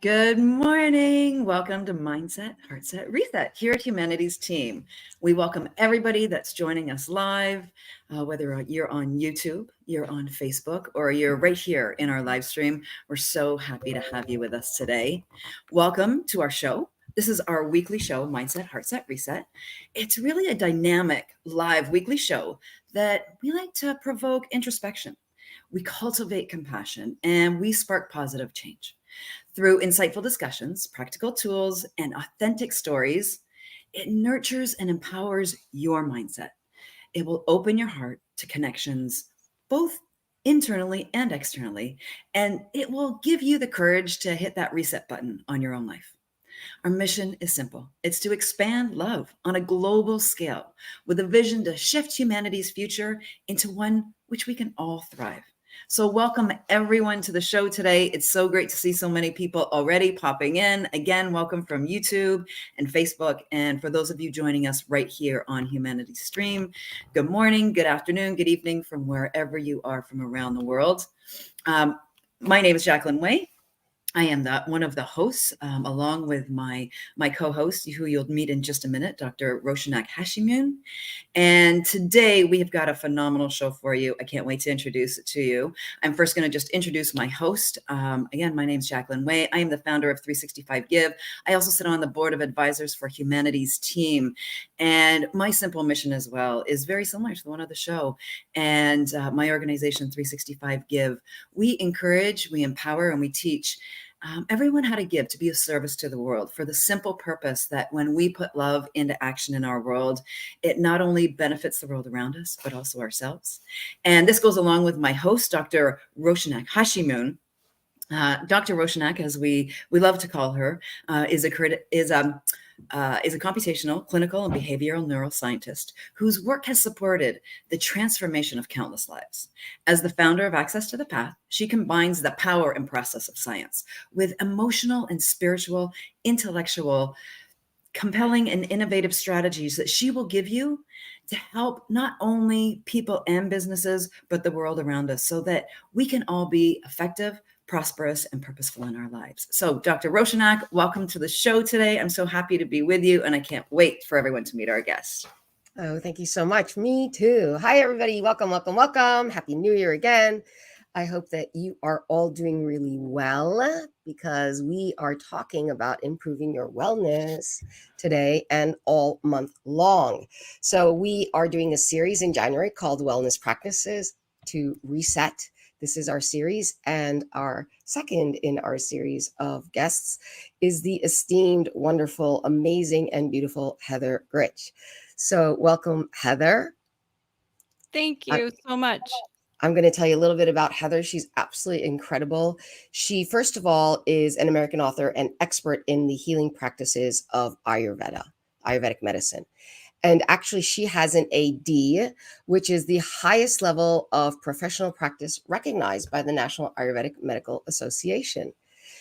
Good morning. Welcome to Mindset, Heartset, Reset here at Humanity's Team. We welcome everybody that's joining us live, whether you're on YouTube, you're on Facebook, or you're right here in our live stream. We're so happy to have you with us today. Welcome to our show. This is our weekly show, Mindset, Heartset, Reset. It's really a dynamic live weekly show that we like to provoke introspection. We cultivate compassion and we spark positive change. Through insightful discussions, practical tools, and authentic stories, it nurtures and empowers your mindset. It will open your heart to connections, both internally and externally, and it will give you the courage to hit that reset button on your own life. Our mission is simple. It's to expand love on a global scale with a vision to shift humanity's future into one which we can all thrive. So welcome everyone to the show today. It's so great to see so many people already popping in. Again, welcome from YouTube and Facebook. And for those of you joining us right here on Humanity's Stream, good morning, good afternoon, good evening from wherever you are from around the world. My name is Jacqueline Way. I am one of the hosts, along with my co-host, who you'll meet in just a minute, Dr. Roshanak Hashimun. And today we have got a phenomenal show for you. I can't wait to introduce it to you. I'm first going to just introduce my host. Again, my name is Jacqueline Way. I am the founder of 365 Give. I also sit on the board of advisors for Humanity's Team. And my simple mission as well is very similar to the one of the show. And my organization, 365 Give, we encourage, we empower, and we teach everyone how to give, to be of service to the world, for the simple purpose that when we put love into action in our world, it not only benefits the world around us, but also ourselves. And this goes along with my host, Dr. Roshanak Hashimun. Dr. Roshanak, as we love to call her, is a computational, clinical, and behavioral neuroscientist whose work has supported the transformation of countless lives. As the founder of Access to the Path, she combines the power and process of science with emotional and spiritual, intellectual, compelling and innovative strategies that she will give you to help not only people and businesses, but the world around us, so that we can all be effective, prosperous, and purposeful in our lives. So Dr. Roshanak, welcome to the show today. I'm so happy to be with you, and I can't wait for everyone to meet our guest. Oh, thank you so much. Me too. Hi, everybody. Welcome, welcome, welcome. Happy New Year again. I hope that you are all doing really well, because we are talking about improving your wellness today and all month long. So we are doing a series in January called Wellness Practices to Reset. This is our series, and our second in our series of guests is the esteemed, wonderful, amazing, and beautiful Heather Gryzch. So welcome, Heather. Thank you so much. I'm going to tell you a little bit about Heather. She's absolutely incredible. She, first of all, is an American author and expert in the healing practices of Ayurveda, Ayurvedic medicine. And actually, she has an AD, which is the highest level of professional practice recognized by the National Ayurvedic Medical Association.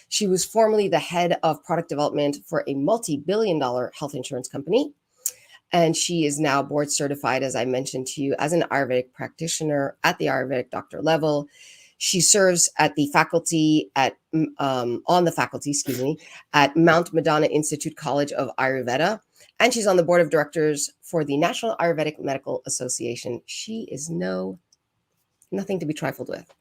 She was formerly the head of product development for a multi-billion-dollar health insurance company. And she is now board certified, as I mentioned to you, as an Ayurvedic practitioner at the Ayurvedic doctor level. She serves at the faculty at at Mount Madonna Institute College of Ayurveda, and she's on the board of directors for the National Ayurvedic Medical Association. She is nothing to be trifled with.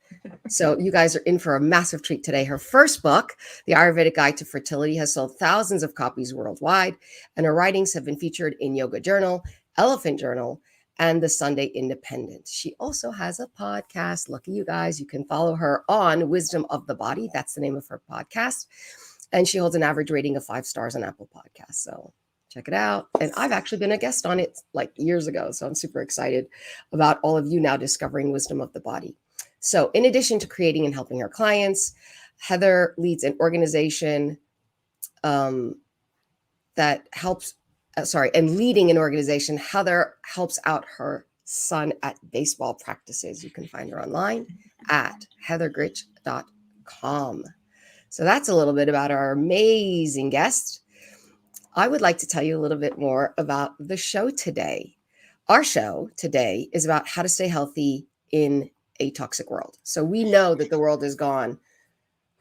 So you guys are in for a massive treat today. Her first book, The Ayurvedic Guide to Fertility, has sold thousands of copies worldwide, and her writings have been featured in Yoga Journal, Elephant Journal, and the Sunday Independent. She also has a podcast. Lucky you guys. You can follow her on Wisdom of the Body. That's the name of her podcast. And she holds an average rating of 5 stars on Apple Podcasts. So check it out. And I've actually been a guest on it like years ago. So I'm super excited about all of you now discovering Wisdom of the Body. So in addition to creating and helping her clients, Heather leads an organization leading an organization, Heather helps out her son at baseball practices. You can find her online at heathergryzch.com. So that's a little bit about our amazing guest. I would like to tell you a little bit more about the show today. Our show today is about how to stay healthy in a toxic world. So we know that the world has gone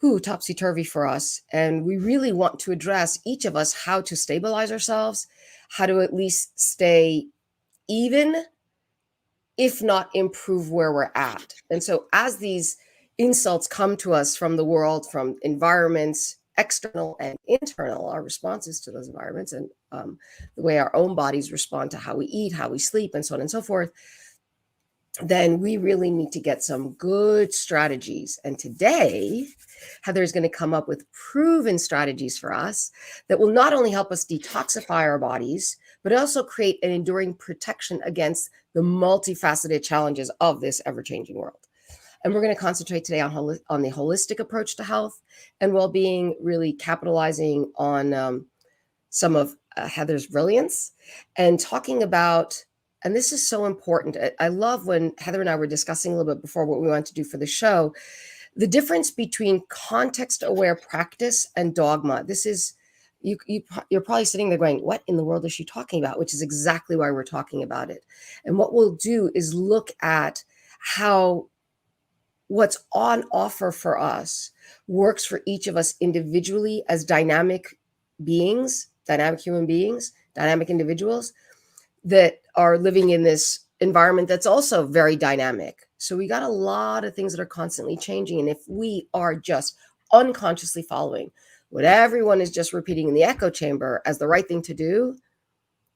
topsy-turvy for us. And we really want to address, each of us, how to stabilize ourselves, how to at least stay even, if not improve where we're at. And so as these insults come to us from the world, from environments, external and internal, our responses to those environments, and the way our own bodies respond to how we eat, how we sleep, and so on and so forth, then we really need to get some good strategies. And today, Heather is going to come up with proven strategies for us that will not only help us detoxify our bodies, but also create an enduring protection against the multifaceted challenges of this ever-changing world. And we're going to concentrate today on the holistic approach to health and well-being, really capitalizing on some of Heather's brilliance and talking about, and this is so important. I love when Heather and I were discussing a little bit before what we want to do for the show, the difference between context-aware practice and dogma. This is, you're probably sitting there going, what in the world is she talking about? Which is exactly why we're talking about it. And what we'll do is look at how what's on offer for us works for each of us individually as dynamic beings, dynamic human beings, dynamic individuals that are living in this environment that's also very dynamic. So we got a lot of things that are constantly changing. And if we are just unconsciously following what everyone is just repeating in the echo chamber as the right thing to do,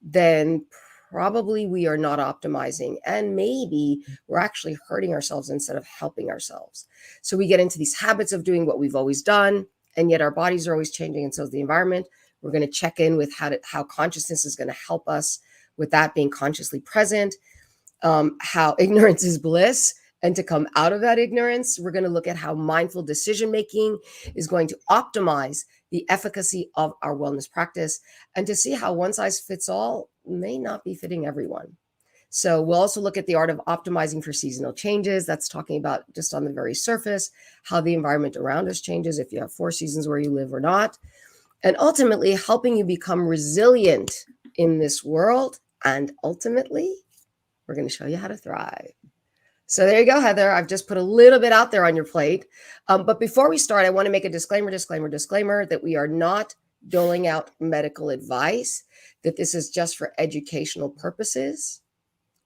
then probably we are not optimizing, and maybe we're actually hurting ourselves instead of helping ourselves. So we get into these habits of doing what we've always done, and yet our bodies are always changing, and so is the environment. We're going to check in with how consciousness is going to help us with that, being consciously present, how ignorance is bliss, and to come out of that ignorance. We're going to look at how mindful decision making is going to optimize the efficacy of our wellness practice, and to see how one size fits all may not be fitting everyone. So we'll also look at the art of optimizing for seasonal changes. That's talking about just on the very surface, how the environment around us changes, if you have 4 seasons where you live or not, and ultimately helping you become resilient in this world. And ultimately, we're going to show you how to thrive. So there you go, Heather. I've just put a little bit out there on your plate. But before we start, I want to make a disclaimer that we are not doling out medical advice, that this is just for educational purposes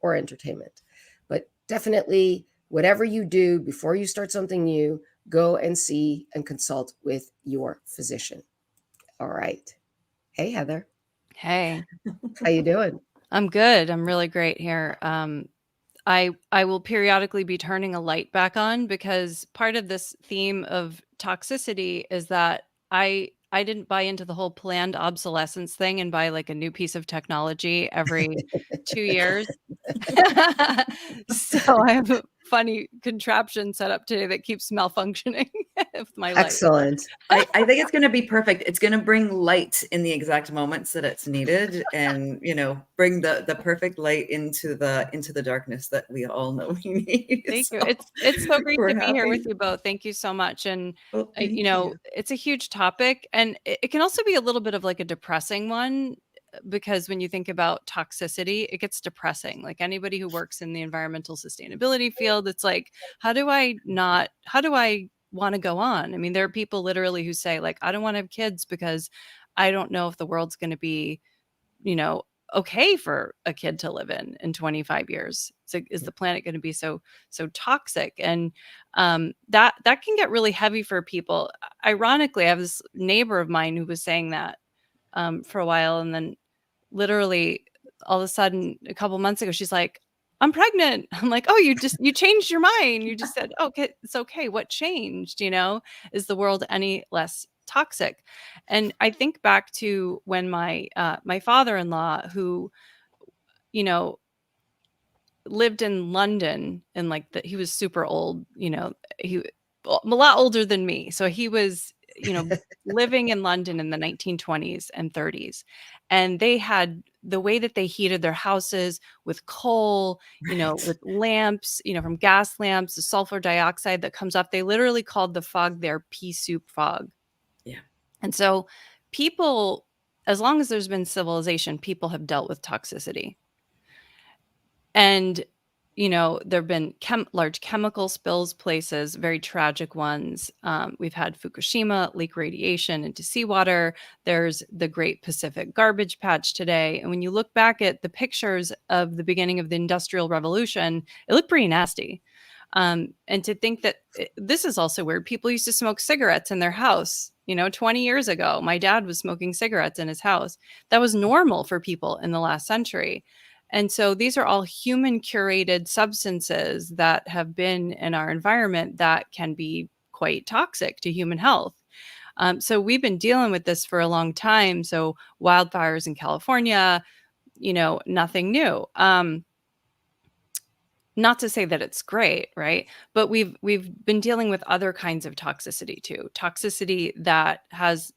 or entertainment. But definitely, whatever you do before you start something new, go and see and consult with your physician. All right. Hey, Heather. Hey, How you doing? I'm good. I'm really great here. I will periodically be turning a light back on because part of this theme of toxicity is that I didn't buy into the whole planned obsolescence thing and buy like a new piece of technology every 2 years. So I have a funny contraption set up today that keeps malfunctioning with my light. Excellent. I think it's going to be perfect. It's going to bring light in the exact moments that it's needed, and bring the perfect light into the darkness that we all know we need. Thank you. So It's so great we're to be here with happy. you both. Thank you so much. And Well, thank you. it's a huge topic, and it can also be a little bit of like a depressing one, because when you think about toxicity, it gets depressing. Like anybody who works in the environmental sustainability field, it's like, how do I want to go on? I mean, there are people literally who say like, I don't want to have kids because I don't know if the world's going to be, okay for a kid to live in 25 years. So is the planet going to be so toxic? And that can get really heavy for people. Ironically, I have this neighbor of mine who was saying that for a while, and then literally all of a sudden a couple months ago she's like, I'm pregnant. I'm like, oh, you changed your mind. You just said, okay, it's okay. What changed? Is the world any less toxic? And I think back to when my father-in-law, who lived in London, and like he was super old, he a lot older than me. So he was, living in London in the 1920s and 30s. And they had the way that they heated their houses with coal, with lamps, from gas lamps, the sulfur dioxide that comes up. They literally called the fog their pea soup fog. Yeah. And so people, as long as there's been civilization, people have dealt with toxicity. And there have been large chemical spills places, very tragic ones. We've had Fukushima, leak radiation into seawater. There's the Great Pacific Garbage Patch today. And when you look back at the pictures of the beginning of the Industrial Revolution, it looked pretty nasty. And to think that this is also weird. People used to smoke cigarettes in their house. 20 years ago, my dad was smoking cigarettes in his house. That was normal for people in the last century. And so these are all human curated substances that have been in our environment that can be quite toxic to human health. So we've been dealing with this for a long time. So wildfires in California, nothing new. Not to say that it's great, right? But we've been dealing with other kinds of toxicity too. Toxicity that has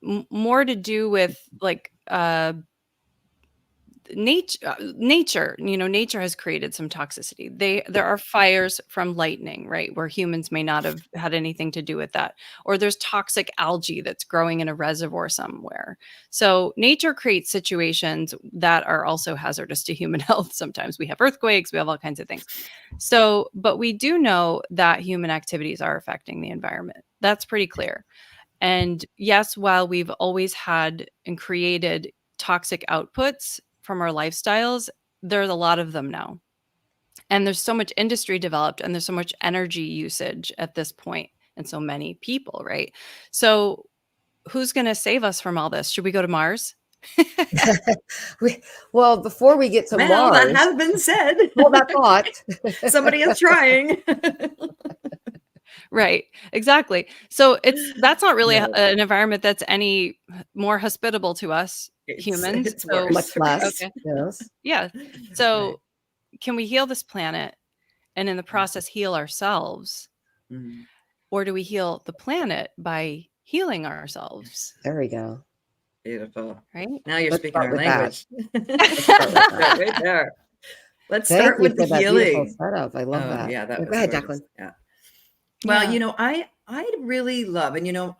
more to do with like nature. Nature has created some toxicity. There are fires from lightning, right, where humans may not have had anything to do with that, or there's toxic algae that's growing in a reservoir somewhere. So nature creates situations that are also hazardous to human health. Sometimes we have earthquakes, we have all kinds of things. So but we do know that human activities are affecting the environment. That's pretty clear. And yes, while we've always had and created toxic outputs from our lifestyles, there's a lot of them now. And there's so much industry developed and there's so much energy usage at this point and so many people, right? So who's going to save us from all this? Should we go to Mars? Well, before we get to Well, Mars, that has been said. hold that thought. Somebody is trying. Right, exactly. So that's not really No. an environment that's any more hospitable to us humans. It's So worse. Much less. okay. Yes. Yeah. So can we heal this planet and in the process heal ourselves? Mhm. Or do we heal the planet by healing ourselves? There we go. Beautiful. Right? Now you're Let's speaking start our with that. language. Let's start with that. Right there. Let's Thank start you with for the that beautiful healing. setup. I love that. Yeah, that Go was ahead, gorgeous. Jacqueline. Yeah. Well, Yeah. I really love, and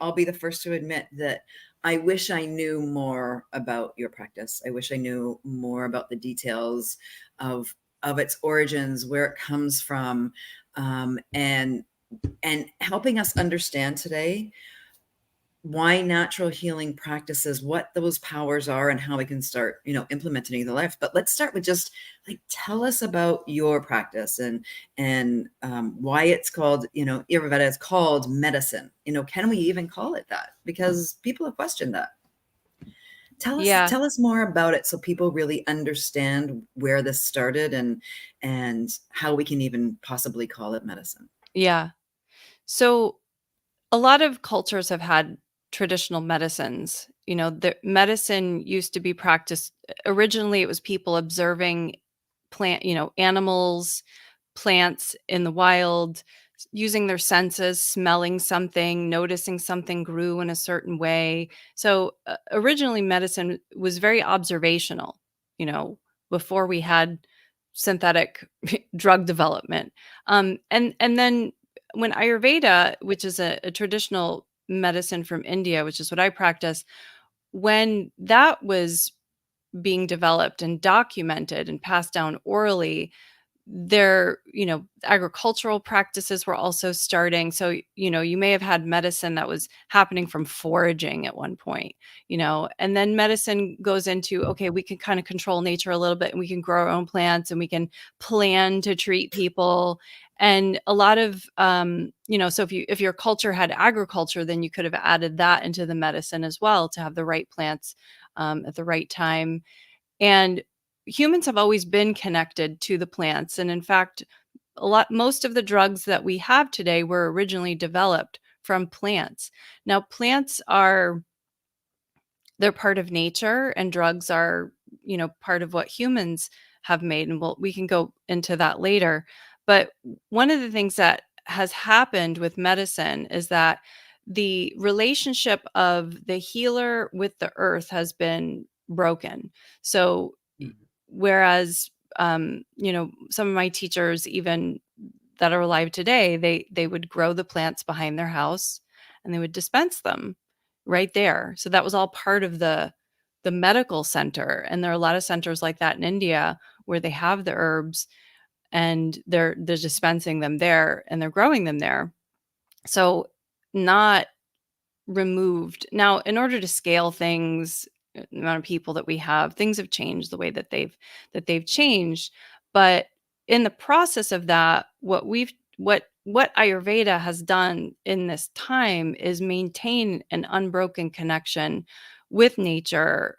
I'll be the first to admit that I wish I knew more about your practice. I wish I knew more about the details of its origins, where it comes from, and helping us understand today why natural healing practices, what those powers are, and how we can start, implementing the life. But let's start with just like, tell us about your practice and why it's called, Ayurveda is called medicine. Can we even call it that? Because people have questioned that. Tell us more about it so people really understand where this started and how we can even possibly call it medicine. Yeah. So a lot of cultures have had traditional medicines. The medicine used to be practiced. Originally, it was people observing animals, plants in the wild, using their senses, smelling something, noticing something grew in a certain way. So originally, medicine was very observational, before we had synthetic drug development. And then when Ayurveda, which is a traditional medicine from India, which is what I practice, when that was being developed and documented and passed down orally, agricultural practices were also starting. So, you may have had medicine that was happening from foraging at one point, and then medicine goes into, okay, we can kind of control nature a little bit and we can grow our own plants and we can plan to treat people. And a lot of, so if your culture had agriculture, then you could have added that into the medicine as well to have the right plants at the right time. And humans have always been connected to the plants. And in fact, most of the drugs that we have today were originally developed from plants. Now, they're part of nature, and drugs are, part of what humans have made. And we can go into that later. But one of the things that has happened with medicine is that the relationship of the healer with the earth has been broken. So whereas some of my teachers, even that are alive today, they would grow the plants behind their house and they would dispense them right there. So that was all part of the the medical center. And there are a lot of centers like that in India where they have the herbs and they're dispensing them there and they're growing them there. So not removed. Now, in order to scale things, the amount of people that we have, things have changed the way that they've changed. But in the process of that, what Ayurveda has done in this time is maintain an unbroken connection with nature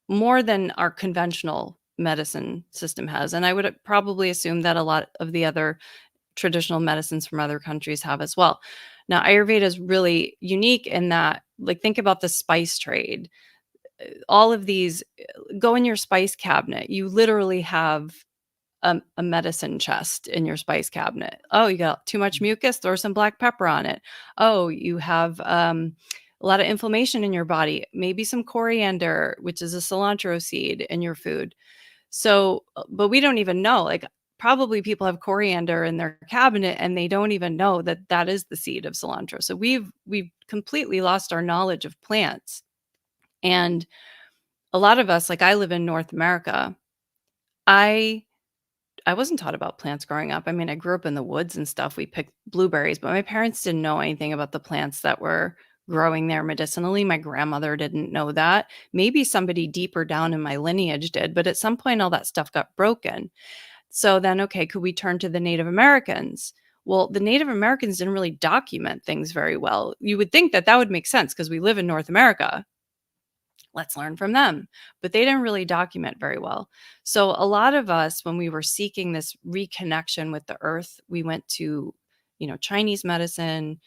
more than our conventional medicine system has. And I would probably assume that a lot of the other traditional medicines from other countries have as well. Now, Ayurveda is really unique in that, like, think about the spice trade. All of these, go in your spice cabinet. You literally have a medicine chest in your spice cabinet. Oh, you got too much mucus? Throw some black pepper on it. Oh, you have a lot of inflammation in your body. Maybe some coriander, which is a cilantro seed, in your food. So, but we don't even know. Like, probably people have coriander in their cabinet and they don't even know that that is the seed of cilantro. So we've completely lost our knowledge of plants. And a lot of us, like, I live in North America. I wasn't taught about plants growing up. I mean, I grew up in the woods and stuff. We picked blueberries, but my parents didn't know anything about the plants that were growing there medicinally. My grandmother didn't know that. Maybe somebody deeper down in my lineage did, but at some point all that stuff got broken. So then, okay, could we turn to the Native Americans? Well, the Native Americans didn't really document things very well. You would think that would make sense because we live in North America. Let's learn from them. But they didn't really document very well. So a lot of us, when we were seeking this reconnection with the earth, we went to, Chinese medicine,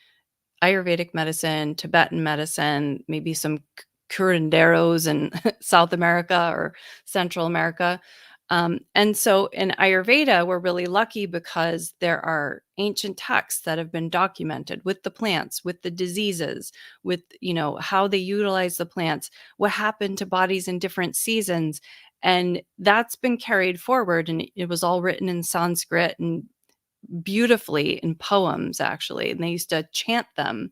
Ayurvedic medicine, Tibetan medicine, maybe some curanderos in South America or Central America. And so in Ayurveda, we're really lucky because there are ancient texts that have been documented with the plants, with the diseases, with, how they utilize the plants, what happened to bodies in different seasons. And that's been carried forward. And it was all written in Sanskrit and beautifully in poems, actually. And they used to chant them.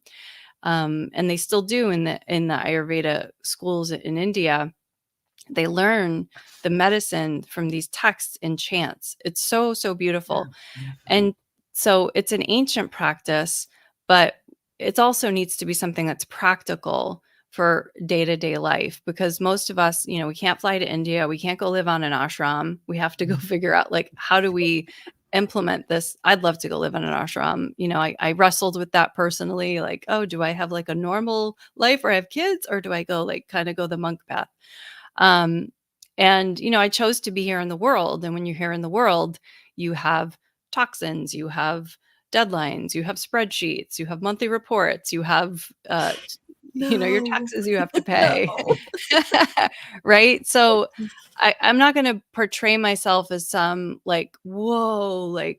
And they still do in the Ayurveda schools in India. They learn the medicine from these texts in chants. It's so, so beautiful. Yeah. And so it's an ancient practice, but it also needs to be something that's practical for day-to-day life, because most of us, we can't fly to India. We can't go live on an ashram. We have to go figure out, like, how do we implement this? I'd love to go live in an ashram. I wrestled with that personally. Like, oh, do I have like a normal life where I have kids, or do I go kind of go the monk path? And, I chose to be here in the world. And when you're here in the world, you have toxins, you have deadlines, you have spreadsheets, you have monthly reports, you have, your taxes you have to pay. No. Right. So I'm not going to portray myself as some whoa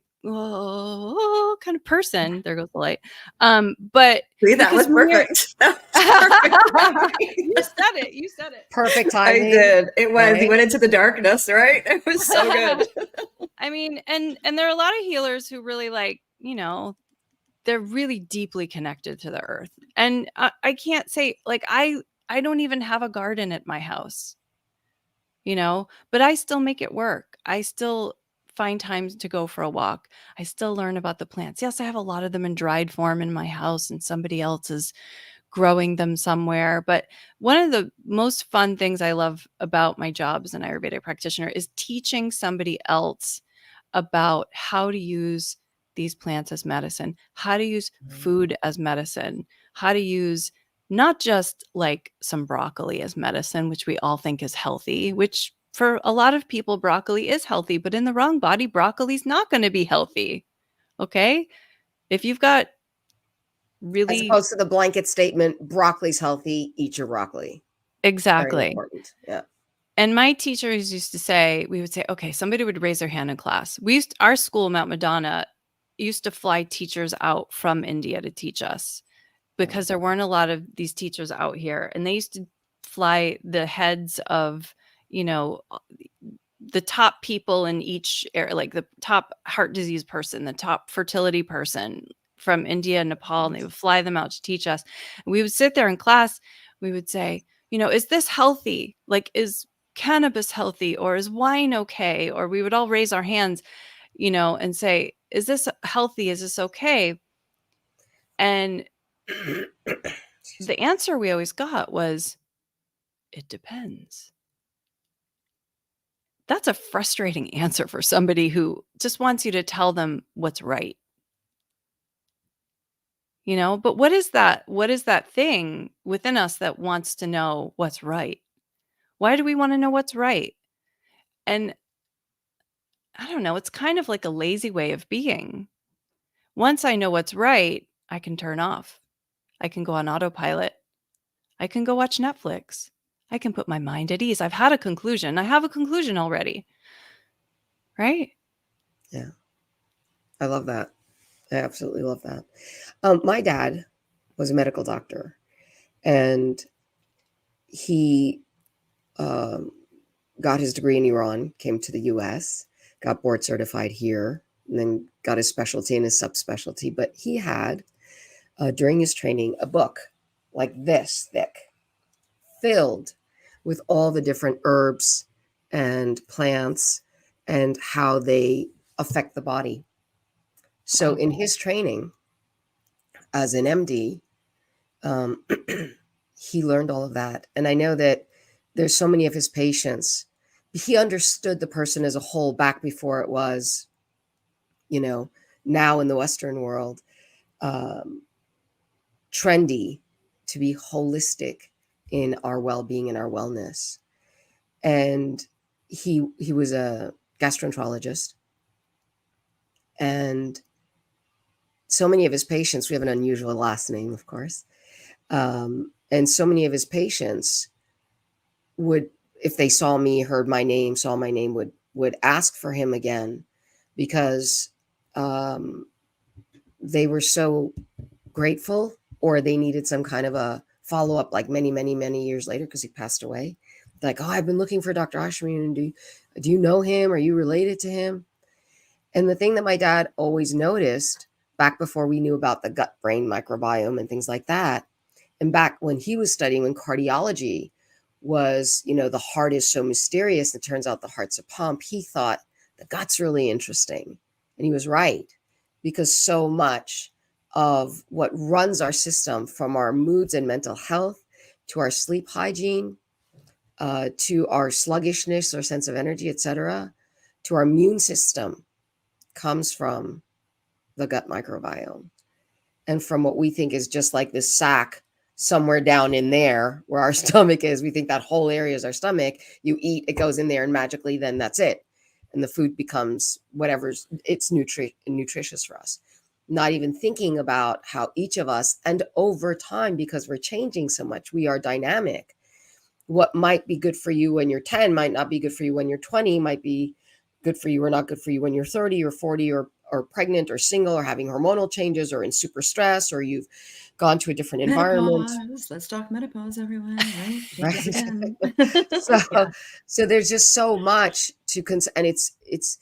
kind of person. There goes the light. But See, that was perfect. That was perfect. You said it. Perfect I timing. did. It was. Right? You went into the darkness, right? It was so good. I mean, and there are a lot of healers who really they're really deeply connected to the earth. And I can't say, I don't even have a garden at my house, but I still make it work. I still find time to go for a walk. I still learn about the plants. Yes, I have a lot of them in dried form in my house and somebody else is growing them somewhere. But one of the most fun things I love about my job as an Ayurvedic practitioner is teaching somebody else about how to use these plants as medicine, how to use food as medicine, how to use not just like some broccoli as medicine, which we all think is healthy, which for a lot of people, broccoli is healthy, but in the wrong body, broccoli's not going to be healthy. Okay. If you've got As really opposed to the blanket statement, broccoli's healthy, eat your broccoli. Very exactly. important. Yeah. And my teachers used to say, we would say, okay, somebody would raise their hand in class. Our school, Mount Madonna, used to fly teachers out from India to teach us because there weren't a lot of these teachers out here. And they used to fly the heads of, the top people in each area, like the top heart disease person, the top fertility person from India and Nepal, and they would fly them out to teach us. And we would sit there in class. We would say, is this healthy? Like, is cannabis healthy, or is wine okay? Or we would all raise our hands, and say, is this healthy? Is this okay? And the answer we always got was, it depends. That's a frustrating answer for somebody who just wants you to tell them what's right. But what is that thing within us that wants to know what's right? Why do we want to know what's right? And I don't know, it's kind of like a lazy way of being. Once I know what's right, I can turn off. I can go on autopilot. I can go watch Netflix. I can put my mind at ease. I've had a conclusion. I have a conclusion already. Right? Yeah. I love that. I absolutely love that. My dad was a medical doctor, and he got his degree in Iran, came to the US, got board certified here, and then got his specialty and his subspecialty. But he had, during his training, a book like this thick, filled with all the different herbs and plants and how they affect the body. So Wow. in his training as an MD, he learned all of that. And I know that there's so many of his patients, he understood the person as a whole back before it was, now in the Western world, trendy to be holistic in our well-being and our wellness. And he was a gastroenterologist. And so many of his patients, we have an unusual last name, of course. And so many of his patients would, if they saw me, heard my name, saw my name, would ask for him again, because they were so grateful, or they needed some kind of a follow-up, like many, many, many years later, because he passed away. Like, oh, I've been looking for Dr. Ashwin. Do you know him? Are you related to him? And the thing that my dad always noticed back before we knew about the gut-brain microbiome and things like that, and back when he was studying, when cardiology was, the heart is so mysterious, it turns out the heart's a pump, he thought the gut's really interesting. And he was right, because so much of what runs our system, from our moods and mental health to our sleep hygiene, to our sluggishness or sense of energy, etc., to our immune system, comes from the gut microbiome. And from what we think is just like this sac somewhere down in there where our stomach is, we think that whole area is our stomach. You eat, it goes in there, and magically then that's it. And the food becomes whatever's, it's nutritious for us. Not even thinking about how each of us, and over time, because we're changing so much, we are dynamic. What might be good for you when you're 10 might not be good for you when you're 20, might be good for you or not good for you when you're 30 or 40, or pregnant or single, or having hormonal changes, or in super stress, or you've gone to a different environment. Menopause. Let's talk menopause, everyone. Right? Right. Changes again. So, so there's just so much to and it's,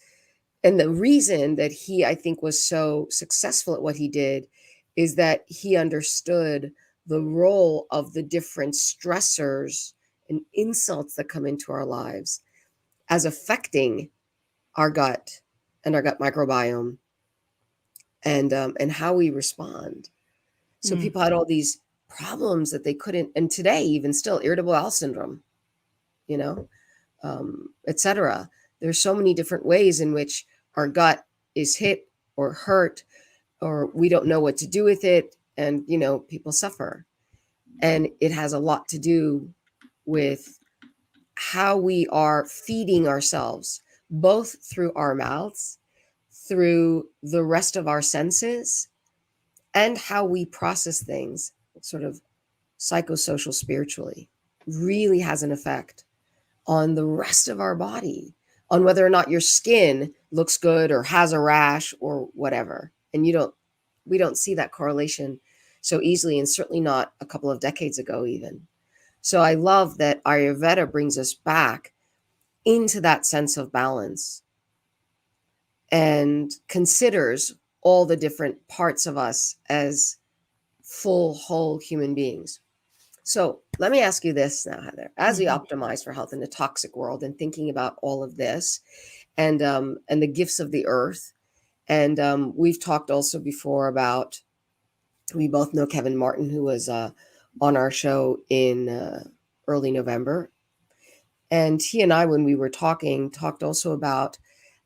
and the reason that he, I think, was so successful at what he did is that he understood the role of the different stressors and insults that come into our lives as affecting our gut and our gut microbiome, and how we respond. So people had all these problems that they couldn't, and today even still, irritable bowel syndrome, etc. There's so many different ways in which our gut is hit or hurt, or we don't know what to do with it, and people suffer. And it has a lot to do with how we are feeding ourselves, both through our mouths, through the rest of our senses, and how we process things, sort of psychosocial, spiritually, really has an effect on the rest of our body, on whether or not your skin looks good or has a rash or whatever. And we don't see that correlation so easily, and certainly not a couple of decades ago even. So I love that Ayurveda brings us back into that sense of balance and considers all the different parts of us as full, whole human beings. So let me ask you this now, Heather. As we Mhm. optimize for health in a toxic world and thinking about all of this and the gifts of the earth, and we've talked also before about, we both know Kevin Martin, who was on our show in early November. And he and I, when we were talked also about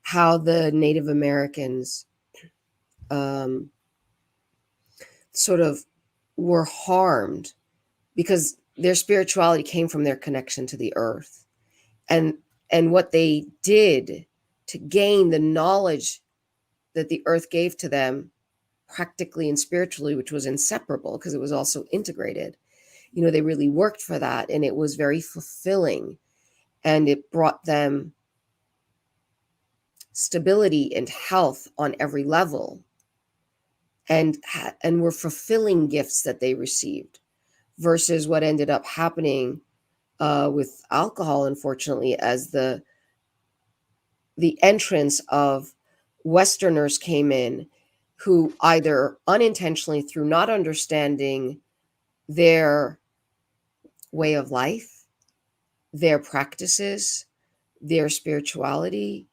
how the Native Americans sort of were harmed because their spirituality came from their connection to the earth, and what they did to gain the knowledge that the earth gave to them, practically and spiritually, which was inseparable because it was also integrated. They really worked for that, and it was very fulfilling, and it brought them stability and health on every level, and were fulfilling gifts that they received, versus what ended up happening with alcohol, unfortunately, as the entrance of Westerners came in, who either unintentionally, through not understanding their way of life, their practices, their spirituality,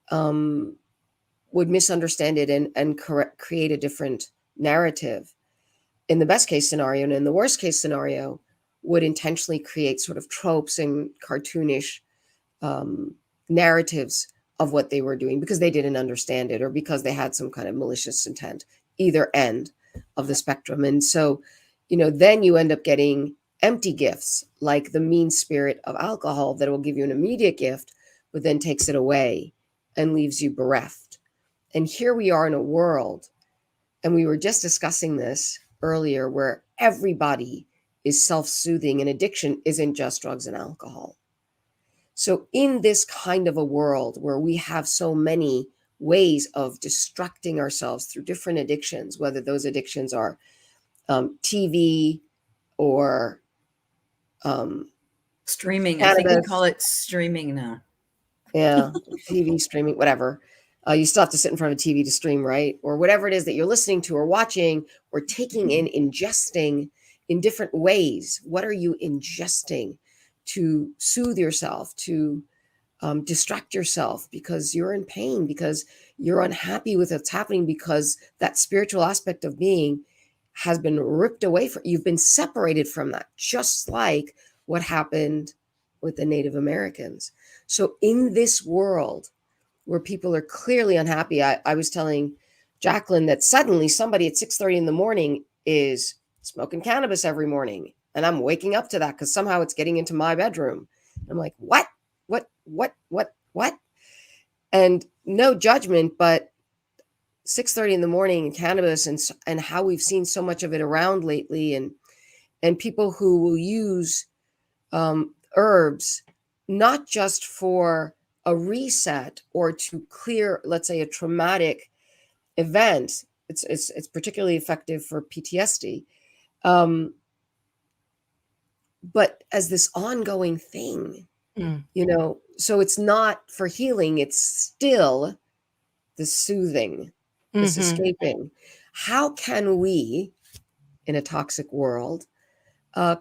would misunderstand it and create a different narrative in the best case scenario. And in the worst case scenario, would intentionally create sort of tropes and cartoonish narratives of what they were doing because they didn't understand it, or because they had some kind of malicious intent, either end of the spectrum. And so, then you end up getting empty gifts, like the mean spirit of alcohol that will give you an immediate gift, but then takes it away and leaves you bereft. And here we are in a world, and we were just discussing this earlier, where everybody is self-soothing, and addiction isn't just drugs and alcohol. So in this kind of a world where we have so many ways of distracting ourselves through different addictions, whether those addictions are TV or Streaming. I think we call cannabis, it streaming now. yeah, TV, streaming, whatever. You still have to sit in front of a TV to stream, right? Or whatever it is that you're listening to or watching or taking in, ingesting in different ways. What are you ingesting to soothe yourself, to distract yourself because you're in pain, because you're unhappy with what's happening, because that spiritual aspect of being has been ripped away from you've been separated from that, just like what happened with the Native Americans. So in this world where people are clearly unhappy, I was telling Jacqueline that suddenly somebody at 6:30 in the morning is smoking cannabis every morning, and I'm waking up to that because somehow it's getting into my bedroom. I'm like, what? And no judgment, but 6:30 in the morning and cannabis, and how we've seen so much of it around lately, and people who will use herbs not just for a reset or to clear, let's say, a traumatic event. It's particularly effective for PTSD, but as this ongoing thing. So it's not for healing, it's still the soothing, this escaping. How can we, in a toxic world,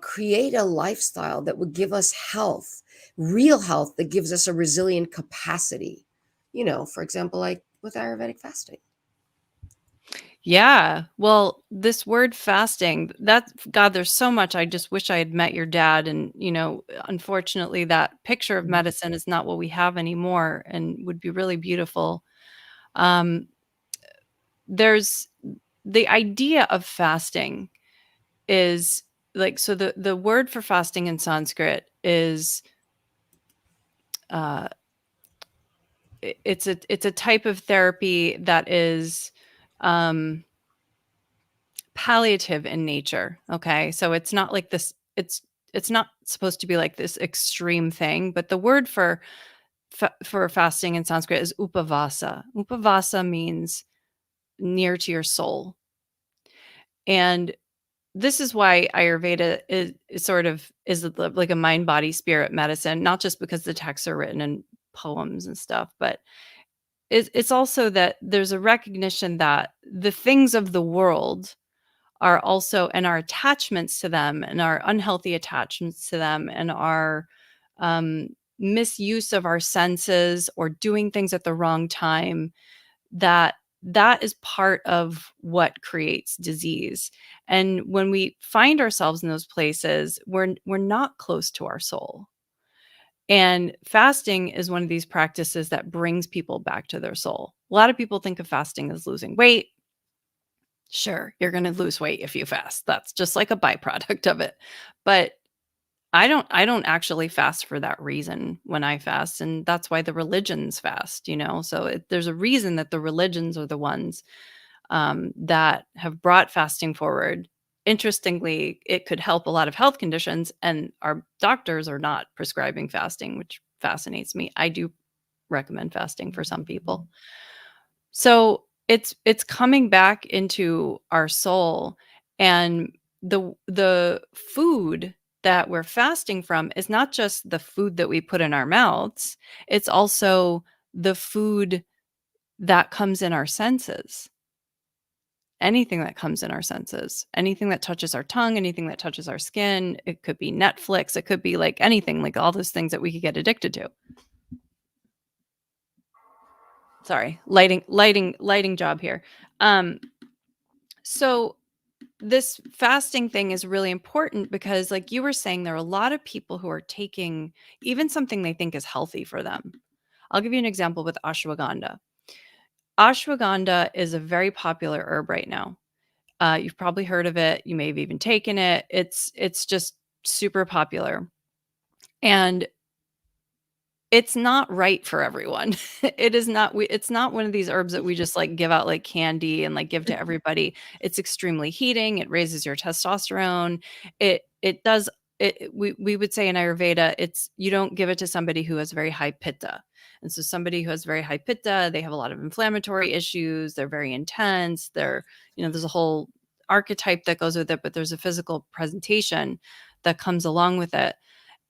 create a lifestyle that would give us health, real health, that gives us a resilient capacity? For example, like with Ayurvedic fasting. Yeah. Well, this word fasting, God, there's so much. I just wish I had met your dad. And, unfortunately, that picture of medicine is not what we have anymore and would be really beautiful. There's the idea of fasting is like, so the word for fasting in Sanskrit is, it's a type of therapy that is, palliative in nature. Okay. So it's not like this, it's not supposed to be like this extreme thing, but the word for fasting in Sanskrit is upavasa. Upavasa means near to your soul. And this is why Ayurveda is like a mind, body, spirit medicine, not just because the texts are written in poems and stuff, but it's also that there's a recognition that the things of the world are also, and our attachments to them and our unhealthy attachments to them and our misuse of our senses or doing things at the wrong time, that is part of what creates disease. And when we find ourselves in those places, we're not close to our soul. And fasting is one of these practices that brings people back to their soul. A lot of people think of fasting as losing weight. Sure, you're going to lose weight if you fast. That's just like a byproduct of it. But I don't actually fast for that reason when I fast, and that's why the religions fast, So there's a reason that the religions are the ones that have brought fasting forward. Interestingly, it could help a lot of health conditions, and our doctors are not prescribing fasting, which fascinates me. I do recommend fasting for some people. So it's coming back into our soul, and the food that we're fasting from is not just the food that we put in our mouths, it's also the food that comes in our senses. Anything that comes in our senses, anything that touches our tongue, anything that touches our skin. It could be Netflix, it could be like anything, like all those things that we could get addicted to. Sorry, lighting job here. So this fasting thing is really important because, like you were saying, there are a lot of people who are taking even something they think is healthy for them. I'll give you an example with ashwagandha. Ashwagandha is a very popular herb right now. You've probably heard of it. You may have even taken it. It's just super popular. And it's not right for everyone. It is not. It's not one of these herbs that we just like give out like candy and like give to everybody. It's extremely heating. It raises your testosterone. It does. We would say in Ayurveda, you don't give it to somebody who has very high pitta. And so somebody who has very high pitta, they have a lot of inflammatory issues. They're very intense. There's a whole archetype that goes with it, but there's a physical presentation that comes along with it.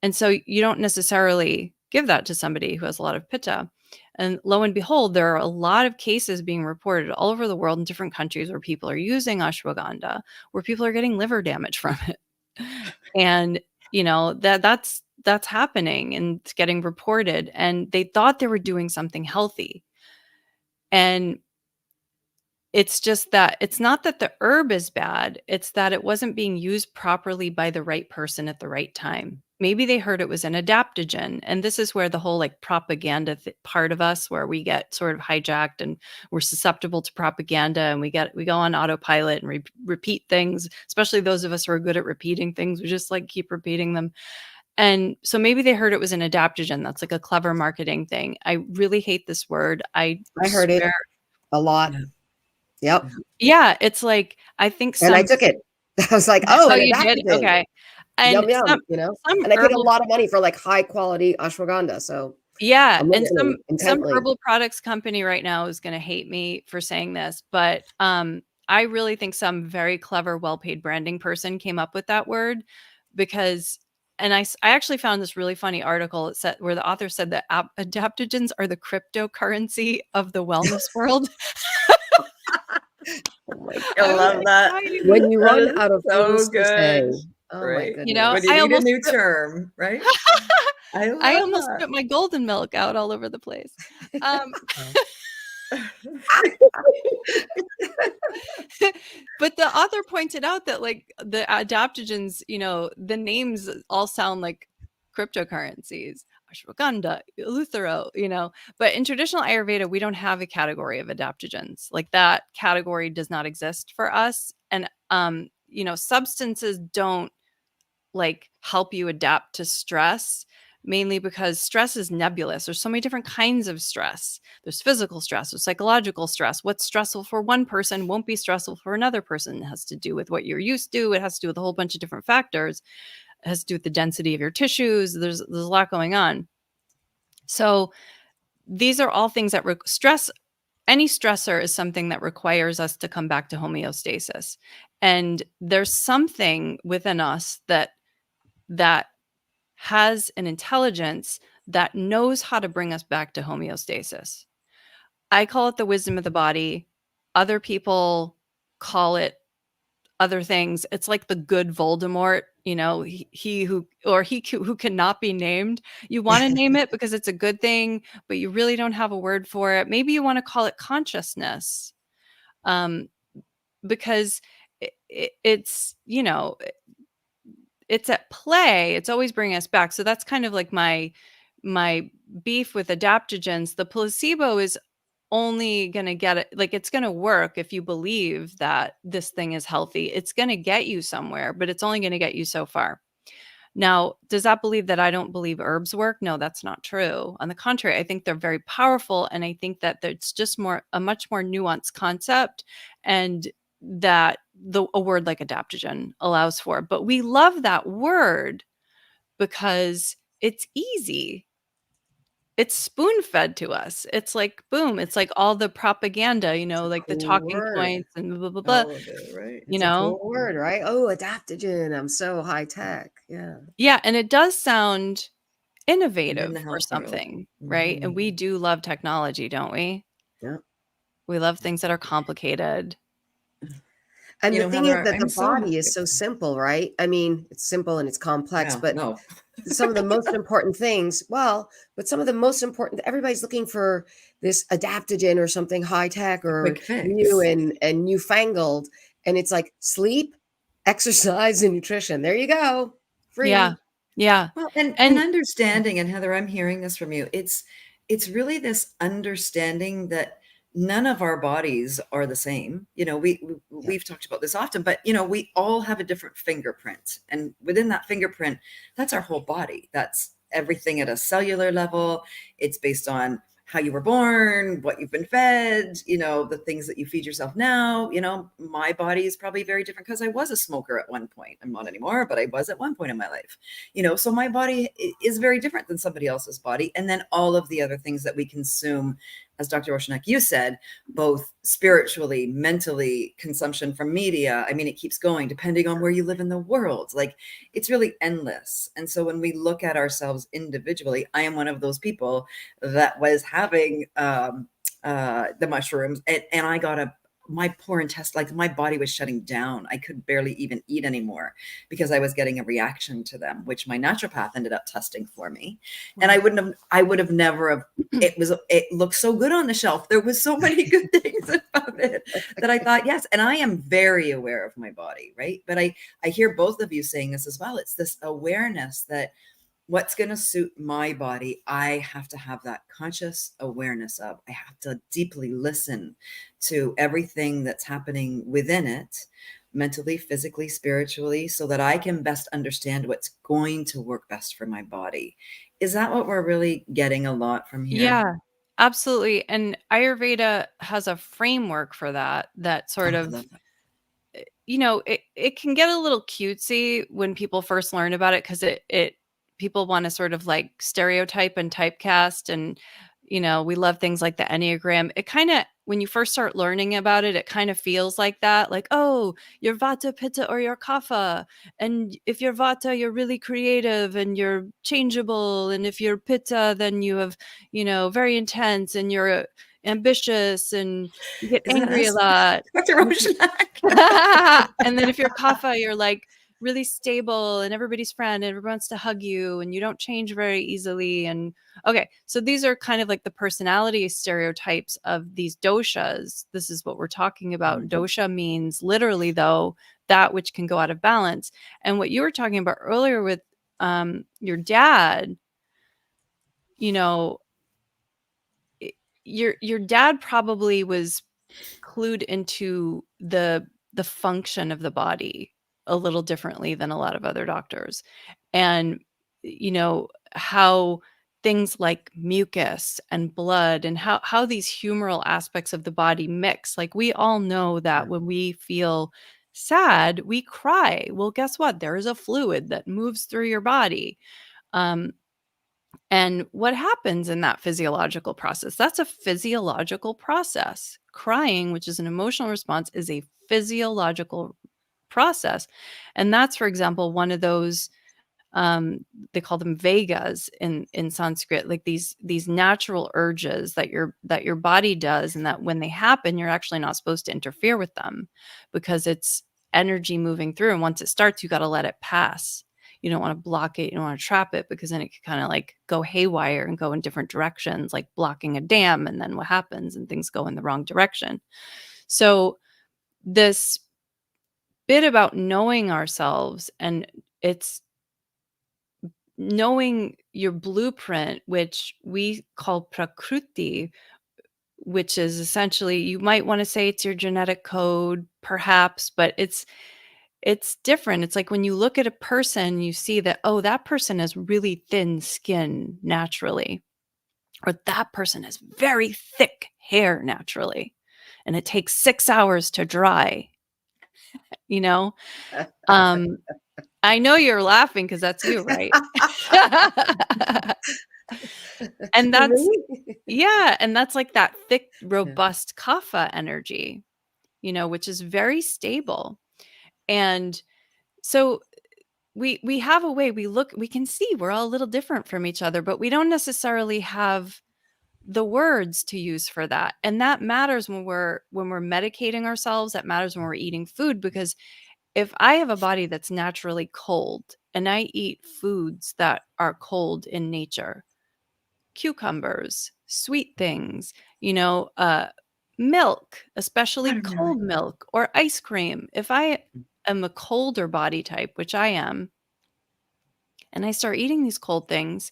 And so you don't necessarily give that to somebody who has a lot of pitta. And lo and behold, there are a lot of cases being reported all over the world in different countries where people are using ashwagandha, where people are getting liver damage from it. And that's happening and it's getting reported. And they thought they were doing something healthy. And it's just that it's not that the herb is bad. It's that it wasn't being used properly by the right person at the right time. Maybe they heard it was an adaptogen. And this is where the whole like propaganda part of us, where we get sort of hijacked and we're susceptible to propaganda and we go on autopilot and repeat things, especially those of us who are good at repeating things. We just like keep repeating them. And so maybe they heard it was an adaptogen. That's like a clever marketing thing. I really hate this word. I heard it a lot. Yep. Yeah, it's like I think and I took it. I was like, oh, you did? Okay. And yum yum, and I paid a lot of money for like high quality ashwagandha. So yeah, and some herbal products company right now is going to hate me for saying this, but I really think some very clever, well-paid branding person came up with that word because. And I actually found this really funny article where the author said that adaptogens are the cryptocurrency of the wellness world. I love that. When you run out of things to say, right? My goodness. When you need a new term, right? I almost put my golden milk out all over the place. But the author pointed out that like the adaptogens, the names all sound like cryptocurrencies, ashwagandha, eleuthero, but in traditional Ayurveda, we don't have a category of adaptogens. Like that category does not exist for us. And, substances don't like help you adapt to stress, mainly because stress is nebulous. There's so many different kinds of stress. There's physical stress, there's psychological stress. What's stressful for one person won't be stressful for another person. It has to do with what you're used to. It has to do with a whole bunch of different factors. It has to do with the density of your tissues. There's a lot going on. So these are all things that stress. Any stressor is something that requires us to come back to homeostasis. And there's something within us that has an intelligence that knows how to bring us back to homeostasis. I call it the wisdom of the body. Other people call it other things. It's like the good Voldemort, you know, he who cannot be named. You want to name it because it's a good thing, but you really don't have a word for it. Maybe you want to call it consciousness, because it's, you know, it's at play. It's always bringing us back. So that's kind of like my beef with adaptogens. The placebo is only going to get it, like, it's going to work if you believe that this thing is healthy. It's going to get you somewhere, but it's only going to get you so far. Now, does that believe that I don't believe herbs work? No, that's not true. On the contrary, I think they're very powerful, and I think that it's just a much more nuanced concept, and that a word like adaptogen allows for. But we love that word because it's easy. It's spoon-fed to us. It's like, boom, it's like all the propaganda, you know, like the Cool talking word. points and blah, blah, blah, All of it, right? you It's a know? cool word, right? Oh, adaptogen. I'm so high tech. Yeah. Yeah, and it does sound And in innovative the for health world. something, right? And we Mhm. do love technology, don't we? Yeah. We love things that are complicated. And You the know, thing is Heather, that I'm the so body is happy. so simple, right? I mean, it's simple and it's complex, Yeah, but no, some of the most important things, well, but some of the most important, everybody's looking for this adaptogen or something high tech a or quick new fix. and newfangled. And it's like sleep, exercise, and nutrition. There you go. Yeah. Free. Yeah. Well, and And understanding, and Heather, I'm hearing this from you. It's really this understanding that none of our bodies are the same. You know, Yeah. we've talked about this often, but you know, we all have a different fingerprint, and within that fingerprint, that's our whole body. That's everything at a cellular level. It's based on how you were born, what you've been fed, you know, the things that you feed yourself now. You know, my body is probably very different because I was a smoker at one point. I'm not anymore, but I was at one point in my life. You know, so my body is very different than somebody else's body. And then all of the other things that we consume, as Dr. Oshanek, you said, both spiritually, mentally, consumption from media. I mean, it keeps going depending on where you live in the world. Like, it's really endless. And so when we look at ourselves individually, I am one of those people that was having the mushrooms, and I got my poor intestine, like my body was shutting down. I could barely even eat anymore because I was getting a reaction to them, which my naturopath ended up testing for me. And wow. I would have never have, it looked so good on the shelf. There was so many good things about it that I thought, yes. And I am very aware of my body, right? But I hear both of you saying this as well. It's this awareness that what's going to suit my body, I have to have that conscious awareness of. I have to deeply listen to everything that's happening within it, mentally, physically, spiritually, so that I can best understand what's going to work best for my body. Is that what we're really getting a lot from here? Yeah, absolutely. And Ayurveda has a framework for that, that sort Oh, I of, love that. you know, it can get a little cutesy when people first learn about it, because it people want to sort of like stereotype and typecast, and you know, we love things like the Enneagram. It kind of, when you first start learning about it, it kind of feels like that, like, oh, you're Vata, Pitta, or you're Kapha, and if you're Vata, you're really creative and you're changeable, and if you're Pitta, then you have, you know, very intense, and you're ambitious, and you get Is that angry a us? lot. Dr. And if you Roshanak? and then if you're Kapha, you're like really stable and everybody's friend and everyone wants to hug you and you don't change very easily. And okay, so these are kind of like the personality stereotypes of these doshas. This is what we're talking about. Mhm. Dosha means literally, though, that which can go out of balance. And what you were talking about earlier with your dad, you know, your dad probably was clued into the function of the body a little differently than a lot of other doctors. And you know, how things like mucus and blood and how these humoral aspects of the body mix. Like, we all know that when we feel sad, we cry. Well, guess what? There is a fluid that moves through your body. Um, and what happens in that physiological process? That's a physiological process. Crying, which is an emotional response, is a physiological process. And that's, for example, one of those, they call them vegas in Sanskrit, like these natural urges that your body does, and that when they happen, you're actually not supposed to interfere with them, because energy moving through. And once it starts, you got to let it pass. You don't want to block it. You don't want to trap it, because then it could kind of like go haywire and go in different directions, like blocking a dam. And then what happens? And things go in the wrong direction. So this bit about knowing ourselves, and it's knowing your blueprint, which we call prakriti, which is essentially, you might want to say it's your genetic code, perhaps, but it's different. It's like when you look at a person, you see that, oh, that person has really thin skin naturally, or that person has very thick hair naturally, and it takes 6 hours to dry, you know? I know you're laughing because that's you, right? And that's, yeah, and that's like that thick, robust kapha energy, which is very stable. And so we have a way, we can see we're all a little different from each other, but we don't necessarily have the words to use for that. And that matters when we're medicating ourselves. That matters when we're eating food, because if I have a body that's naturally cold and I eat foods that are cold in nature, cucumbers, sweet things, milk, especially cold milk, or ice cream. If I am a colder body type, which I am, and I start eating these cold things,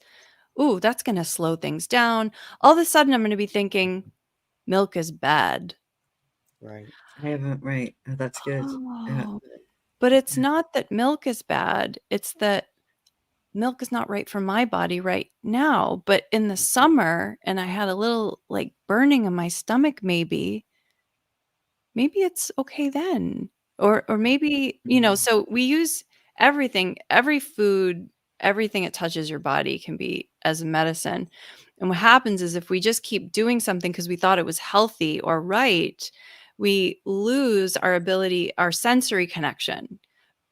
ooh, that's going to slow things down. All of a sudden, I'm going to be thinking milk is bad. Right. I haven't, right. Oh, that's good. Yeah. Oh, but it's not that milk is bad. It's that milk is not right for my body right now. But in the summer, and I had a little like burning in my stomach, maybe it's okay then. Or maybe, so we use everything, every food, everything that touches your body can be as medicine. And what happens is, if we just keep doing something because we thought it was healthy or right, we lose our ability, our sensory connection.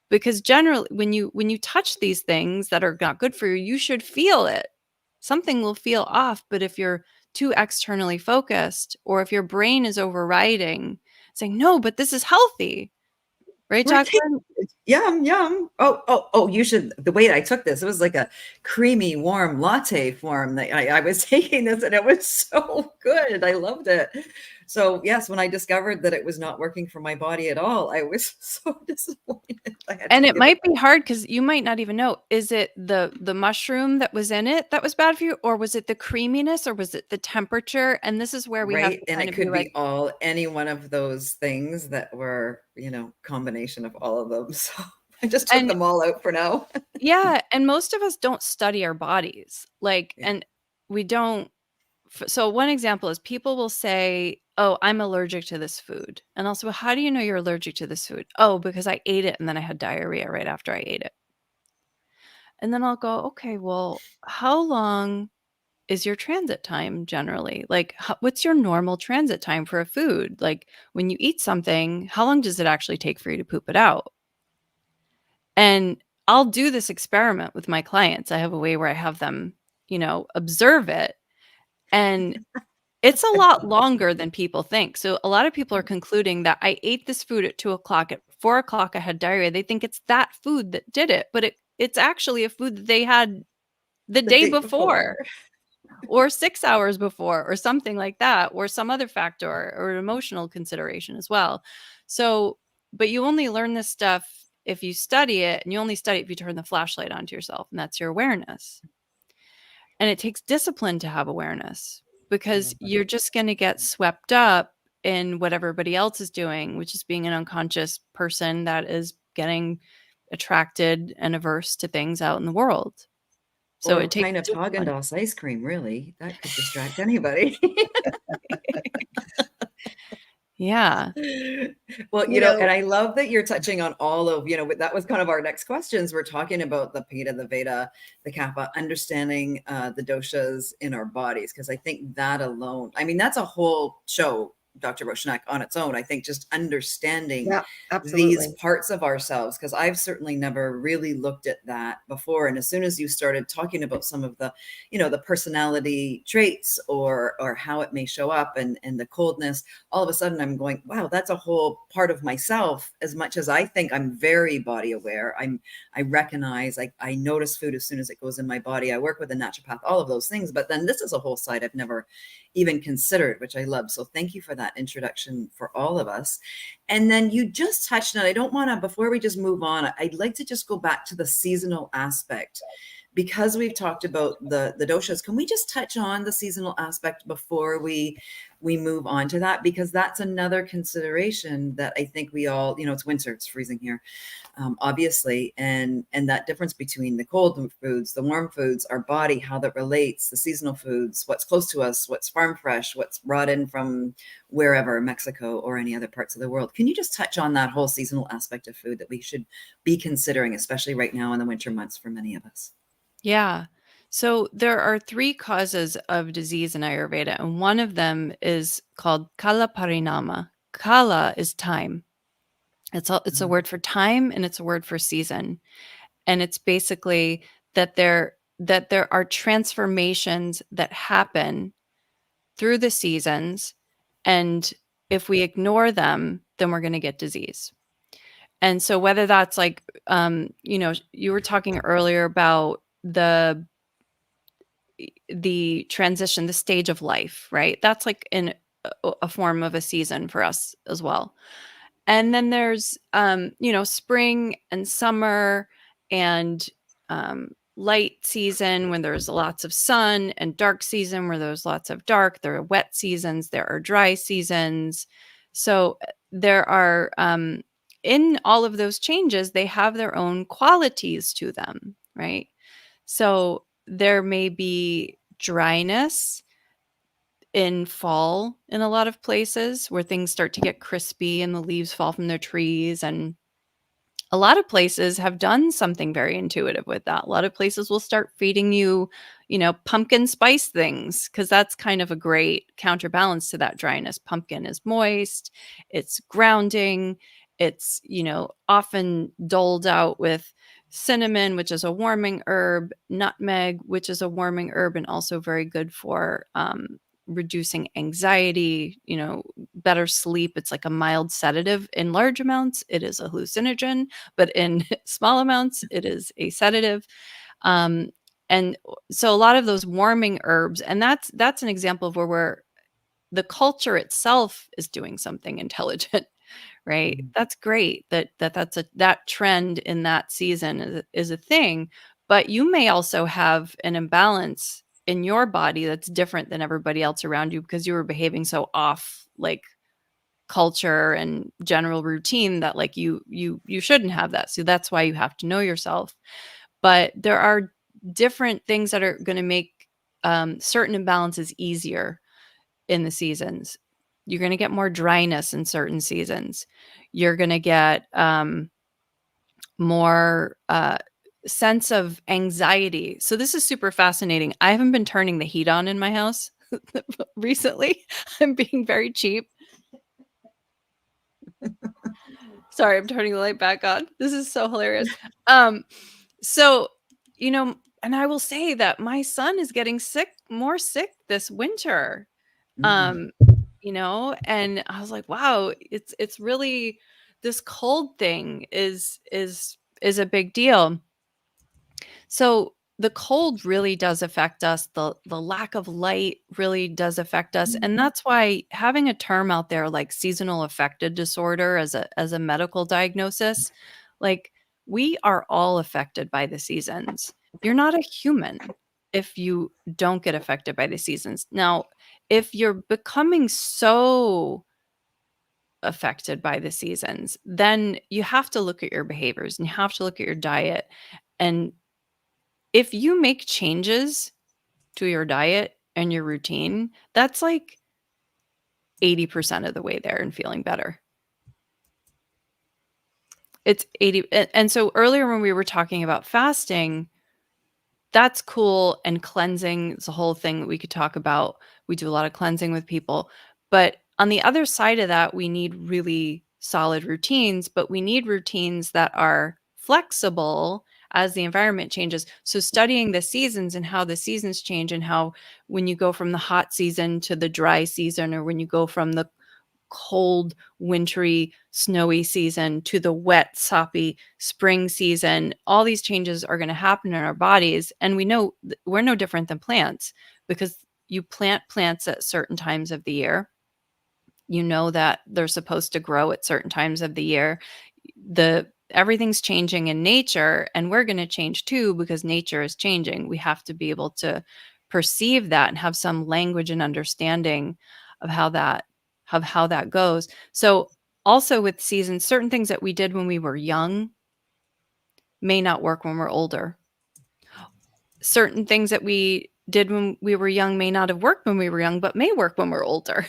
Because generally, when you touch these things that are not good for you, you should feel it. Something will feel off. But if you're too externally focused, or if your brain is overriding, saying, no, but this is healthy. Right, Jacqueline? Yum, yum. Oh, you should, the way I took this, it was like a creamy, warm latte form that I was taking this, and it was so good. I loved it. So yes, when I discovered that it was not working for my body at all, I was so disappointed. And it might be hard because you might not even know, is it the mushroom that was in it that was bad for you, or was it the creaminess, or was it the temperature? And this is where we have to and kind it of could be be like, any one of those things that were, combination of all of them. So I just took and them all out for now. yeah, and most of us don't study our bodies. Like, Yeah. and we don't. So one example is, people will say, oh, I'm allergic to this food. And also, how do you know you're allergic to this food? Oh, because I ate it and then I had diarrhea right after I ate it. And then I'll go, okay, well, how long is your transit time generally? Like, what's your normal transit time for a food? Like, when you eat something, how long does it actually take for you to poop it out? And I'll do this experiment with my clients. I have a way where I have them, observe it. And it's a lot longer than people think. So a lot of people are concluding that I ate this food at 2:00. At 4:00, I had diarrhea. They think it's that food that did it, but it's actually a food that they had the The day day before, before. or 6 hours before, or something like that, or some other factor, or emotional consideration as well. So, but you only learn this stuff if you study it, and you only study it if you turn the flashlight onto yourself, and that's your awareness. And it takes discipline to have awareness, because you're just going to get swept up in what everybody else is doing, which is being an unconscious person that is getting attracted and averse to things out in the world. So Or a it takes pint of discipline. Haagen-Dazs ice cream, really. That could distract anybody. Yeah. Well, You know, and I love that you're touching on all of, that was kind of our next questions. We're talking about the Pitta, the Veda, the Kapha, understanding the doshas in our bodies, because I think that alone, I mean, that's a whole show Dr. Roshnak on its own. I think just understanding Yeah, these absolutely. parts of ourselves, because I've certainly never really looked at that before. And as soon as you started talking about some of the, the personality traits or how it may show up and the coldness, all of a sudden I'm going, wow, that's a whole part of myself. As much as I think I'm very body aware, I recognize, I notice food as soon as it goes in my body. I work with a naturopath, all of those things. But then this is a whole side I've never even considered, which I love. So thank you for that introduction for all of us. And then you just touched on, I don't want to, before we just move on, I'd like to just go back to the seasonal aspect, because we've talked about the doshas. Can we just touch on the seasonal aspect before we move on to that? Because that's another consideration that I think we all, it's winter, it's freezing here, obviously, and that difference between the cold foods, the warm foods, our body, how that relates, the seasonal foods, what's close to us, what's farm fresh, what's brought in from wherever, Mexico or any other parts of the world. Can you just touch on that whole seasonal aspect of food that we should be considering, especially right now in the winter months for many of us? Yeah. So there are 3 causes of disease in Ayurveda, and one of them is called kala parinama. Kala is time. It's a word for time, and it's a word for season. And it's basically that there are transformations that happen through the seasons, and if we ignore them, then we're going to get disease. And so whether that's like you were talking earlier about the transition, the stage of life, right? That's like in a form of a season for us as well. And then there's spring and summer and light season when there's lots of sun, and dark season where there's lots of dark. There are wet seasons, there are dry seasons. So there are in all of those changes, they have their own qualities to them, right? So there may be dryness in fall in a lot of places where things start to get crispy and the leaves fall from their trees. And a lot of places have done something very intuitive with that. A lot of places will start feeding you, pumpkin spice things, because that's kind of a great counterbalance to that dryness. Pumpkin is moist, it's grounding, it's, often doled out with cinnamon, which is a warming herb, nutmeg, which is a warming herb, and also very good for reducing anxiety, better sleep. It's like a mild sedative. In large amounts, it is a hallucinogen, but in small amounts, it is a sedative. And so a lot of those warming herbs, and that's an example of where the culture itself is doing something intelligent, right? That's great that trend in that season is a thing, but you may also have an imbalance in your body that's different than everybody else around you because you were behaving so off like culture and general routine that like you shouldn't have that. So that's why you have to know yourself. But there are different things that are going to make certain imbalances easier in the seasons. You're going to get more dryness in certain seasons. You're going to get more sense of anxiety. So this is super fascinating. I haven't been turning the heat on in my house recently. I'm being very cheap. Sorry, I'm turning the light back on. This is so hilarious. So, and I will say that my son is getting more sick this winter. Mm. And I was like, wow, it's really, this cold thing is a big deal. So the cold really does affect us. The lack of light really does affect us. And that's why having a term out there like seasonal affected disorder as a medical diagnosis, like we are all affected by the seasons. You're not a human if you don't get affected by the seasons. Now, if you're becoming so affected by the seasons, then you have to look at your behaviors and you have to look at your diet. And if you make changes to your diet and your routine, that's like 80% of the way there and feeling better. It's 80. And so earlier when we were talking about fasting, that's cool. And cleansing is a whole thing that we could talk about. We do a lot of cleansing with people, but On the other side of that, we need really solid routines, but we need routines that are flexible as the environment changes. So studying the seasons and how the seasons change, and how when you go from the hot season to the dry season, or when you go from the cold, wintry, snowy season to the wet, soppy spring season, all these changes are going to happen in our bodies. And we know we're no different than plants, because you plant plants at certain times of the year. You know that they're supposed to grow at certain times of the year. Everything's changing in nature, and we're going to change too, because nature is changing. We have to be able to perceive that and have some language and understanding of how that goes. So also with seasons, certain things that we did when we were young may not work when we're older. Certain things that we did when we were young may not have worked when we were young, but may work when we're older.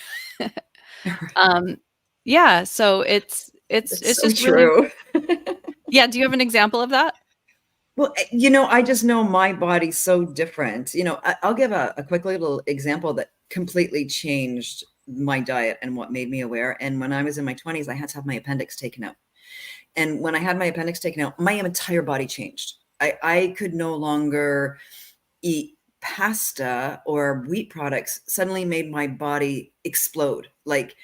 Yeah, so it's That's so just really, true. yeah. Do you have an example of that? Well, I just know my body's so different. I'll give a quick little example that completely changed my diet and what made me aware. And when I was in my 20s, I had to have my appendix taken out. And when I had my appendix taken out, my entire body changed. I could no longer eat pasta or wheat products. Suddenly made my body explode. Like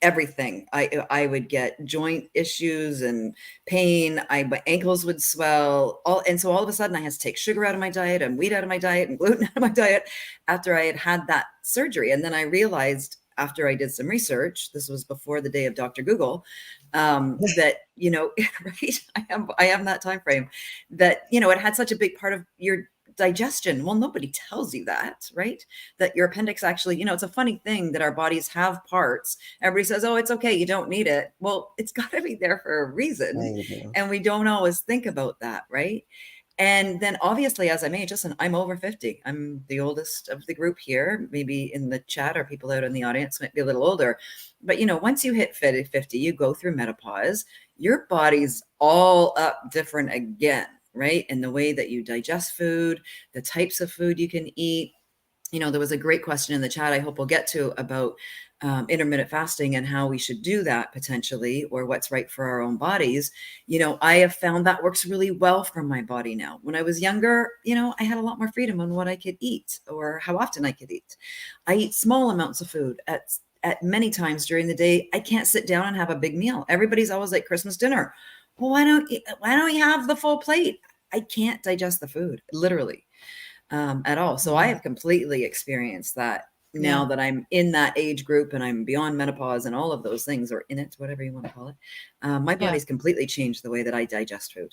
everything. I would get joint issues and pain. My ankles would swell. And so all of a sudden I had to take sugar out of my diet and wheat out of my diet and gluten out of my diet after I had that surgery. And then I realized, after I did some research, this was before the day of Dr. Google, that, right, I am that time frame, that, it had such a big part of your digestion. Well, nobody tells you that, right? That your appendix actually, it's a funny thing that our bodies have parts. Everybody says, oh, it's okay, you don't need it. Well, it's got to be there for a reason. And we don't always think about that, right? And then obviously, as I'm age, listen, I'm over 50. I'm the oldest of the group here. Maybe in the chat or people out in the audience might be a little older. But, once you hit 50, you go through menopause, your body's all up different again, right? And the way that you digest food, the types of food you can eat. There was a great question in the chat, I hope we'll get to, about intermittent fasting and how we should do that potentially, or what's right for our own bodies. I have found that works really well for my body now. When I was younger, I had a lot more freedom on what I could eat or how often I could eat. I eat small amounts of food at many times during the day. I can't sit down and have a big meal. Everybody's always like Christmas dinner. Well, why don't you have the full plate? I can't digest the food, literally, at all. So I have completely experienced that now that I'm in that age group and I'm beyond menopause and all of those things, or in it, whatever you want to call it. My body's completely changed the way that I digest food.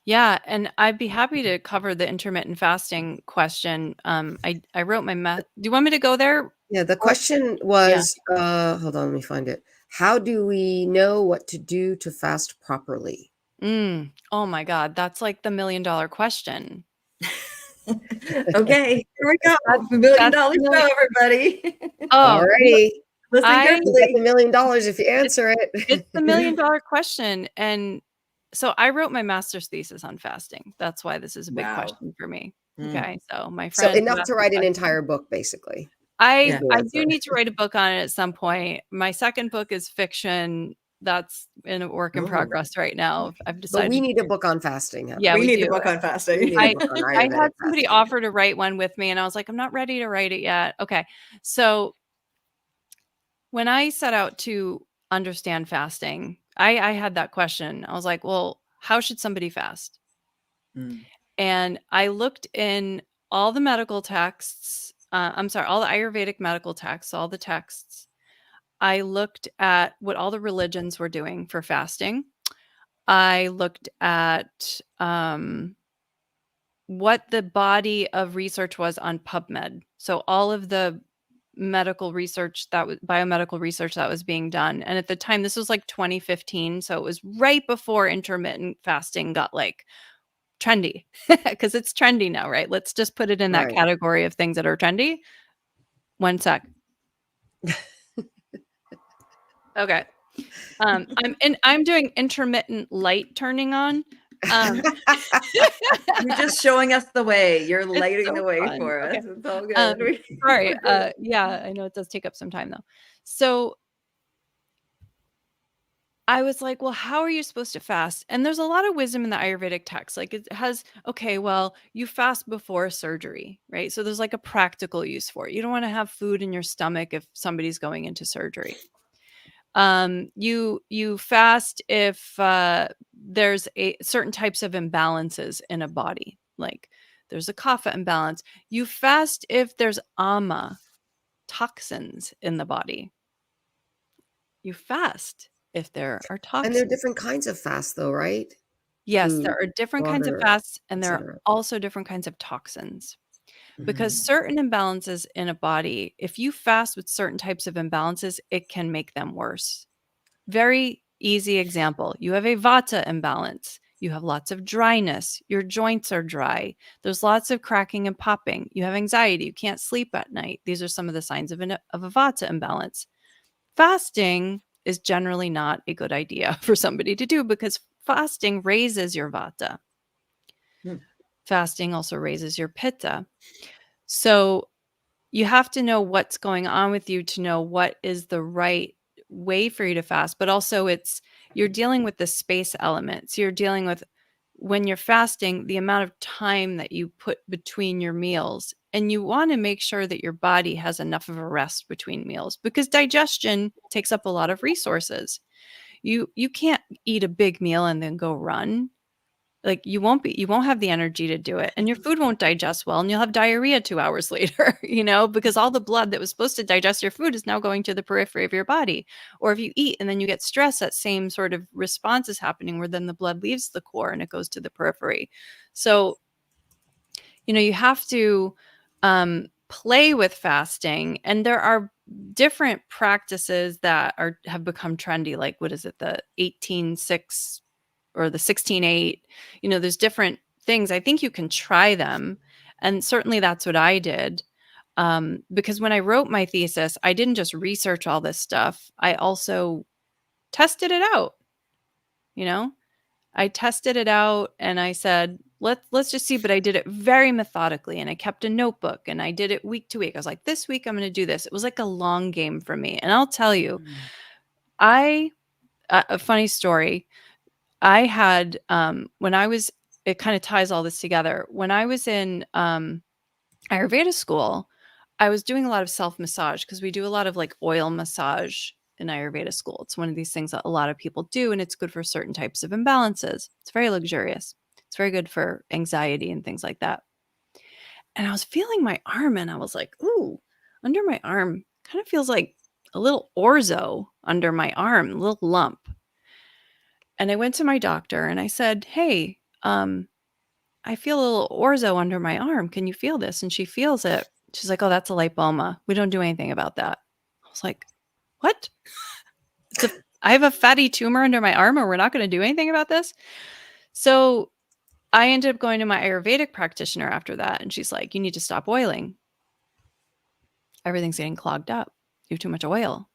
Yeah, and I'd be happy to cover the intermittent fasting question. I wrote my do you want me to go there? Yeah, the question was, hold on, let me find it. How do we know what to do to fast properly? Oh my God, that's like the $1 million question. Okay, here we go. $1 million show, everybody. Oh, alrighty. Listen You get the $1 million if you answer it. It's the $1 million question. And so I wrote my master's thesis on fasting. That's why this is a big question for me. Okay, so my friend. So enough to write an entire book, basically. I do need to write a book on it at some point. My second book is fiction. That's in a work in progress right now. I've decided. But we need a book on fasting. Yeah, we need a book on fasting. I had somebody offer to write one with me, and I was like, I'm not ready to write it yet. Okay, so when I set out to understand fasting, I had that question. I was like, well, how should somebody fast? And I looked in all the medical texts. All the Ayurvedic medical texts, all the texts. I looked at what all the religions were doing for fasting. I looked at what the body of research was on PubMed. So all of the medical research biomedical research that was being done. And at the time, this was like 2015. So it was right before intermittent fasting got like trendy, because it's trendy now, right? Let's just put it in that category of things that are trendy. One sec. Okay. I'm doing intermittent light turning on. You're just showing us the way. You're lighting the way for us. It's all good. Sorry. Yeah, I know it does take up some time though. So I was like, well, how are you supposed to fast? And there's a lot of wisdom in the Ayurvedic text. Like it has, okay, well, you fast before surgery, right? So there's like a practical use for it. You don't want to have food in your stomach if somebody's going into surgery. You fast if there's certain types of imbalances in a body, like there's a kapha imbalance. You fast if there's ama, toxins in the body. You fast if there are And there are toxins. different kinds of fast, though, right? Yes, Food, there are different kinds of water, fasts, and there are etc. also different kinds of toxins. Because Mhm. certain imbalances in a body, if you fast with certain types of imbalances, it can make them worse. Very easy example. You have a vata imbalance. You have lots of dryness. Your joints are dry. There's lots of cracking and popping. You have anxiety. You can't sleep at night. These are some of the signs of a vata imbalance. Fasting is generally not a good idea for somebody to do because fasting raises your vata. Hmm. Fasting also raises your pitta. So you have to know what's going on with you to know what is the right way for you to fast, but also you're dealing with the space element. So you're dealing with, when you're fasting, the amount of time that you put between your meals, and you want to make sure that your body has enough of a rest between meals because digestion takes up a lot of resources. You can't eat a big meal and then go run. Like you won't have the energy to do it, and your food won't digest well, and you'll have diarrhea 2 hours later, because all the blood that was supposed to digest your food is now going to the periphery of your body. Or if you eat and then you get stressed, that same sort of response is happening where then the blood leaves the core and it goes to the periphery. So, you have to play with fasting, and there are different practices that have become trendy. Like, what is it, the 18-6 or the 16-8? There's different things. I think you can try them, and certainly that's what I did. Because when I wrote my thesis, I didn't just research all this stuff. I also tested it out. You know, I tested it out and I said, let's just see. But I did it very methodically, and I kept a notebook, and I did it week to week. I was like, this week I'm going to do this. It was like a long game for me. And I'll tell you, Mm. a funny story. I had, when I was, it kind of ties all this together. When I was in Ayurveda school, I was doing a lot of self massage because we do a lot of like oil massage in Ayurveda school. It's one of these things that a lot of people do, and it's good for certain types of imbalances. It's very luxurious. It's very good for anxiety and things like that. And I was feeling my arm, and I was like, ooh, under my arm kind of feels like a little orzo under my arm, a little lump. And I went to my doctor and I said, hey, I feel a little orzo under my arm. Can you feel this? And she feels it. She's like, oh, that's a lipoma. We don't do anything about that. I was like, what? I have a fatty tumor under my arm, and we're not going to do anything about this? So I ended up going to my Ayurvedic practitioner after that. And she's like, you need to stop oiling. Everything's getting clogged up. You have too much oil.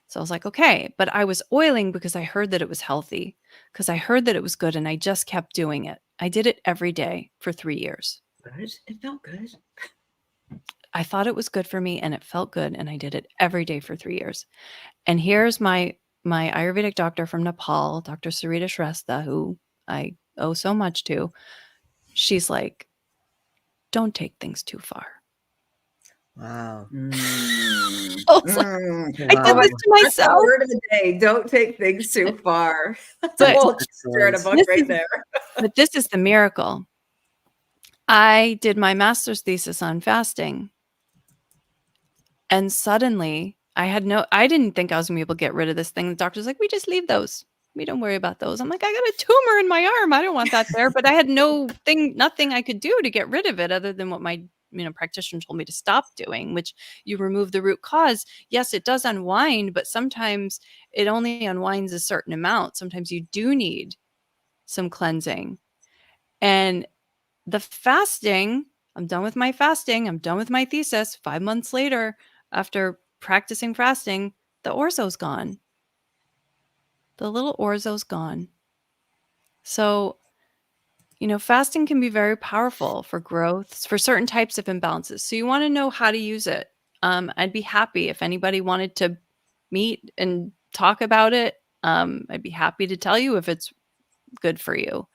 So I was like, okay. But I was oiling because I heard that it was healthy, because I heard that it was good, and I just kept doing it. I did it every day for 3 years. Good. It felt good. I thought it was good for me, and it felt good, and I did it every day for 3 years. And here's my Ayurvedic doctor from Nepal, Dr. Sarita Shrestha, who I owe so much to. She's like, don't take things too far. Wow. Mm. I was like, I did Wow. this to That's the myself. word of the day. Don't take things too far. That's a But whole chapter in a book This right is- there. But this is the miracle. I did my master's thesis on fasting, and suddenly I didn't think I was gonna be able to get rid of this thing. The doctor's like, we just leave those. We don't worry about those. I'm like, I got a tumor in my arm. I don't want that there. But I had nothing I could do to get rid of it other than what my practitioner told me to stop doing, which you remove the root cause. Yes, it does unwind, but sometimes it only unwinds a certain amount. Sometimes you do need some cleansing. And the fasting, I'm done with my fasting. I'm done with my thesis. 5 months later, after practicing fasting, the orzo's gone. The little orzo's gone. So, fasting can be very powerful for growth, for certain types of imbalances. So you want to know how to use it. I'd be happy if anybody wanted to meet and talk about it. I'd be happy to tell you if it's good for you.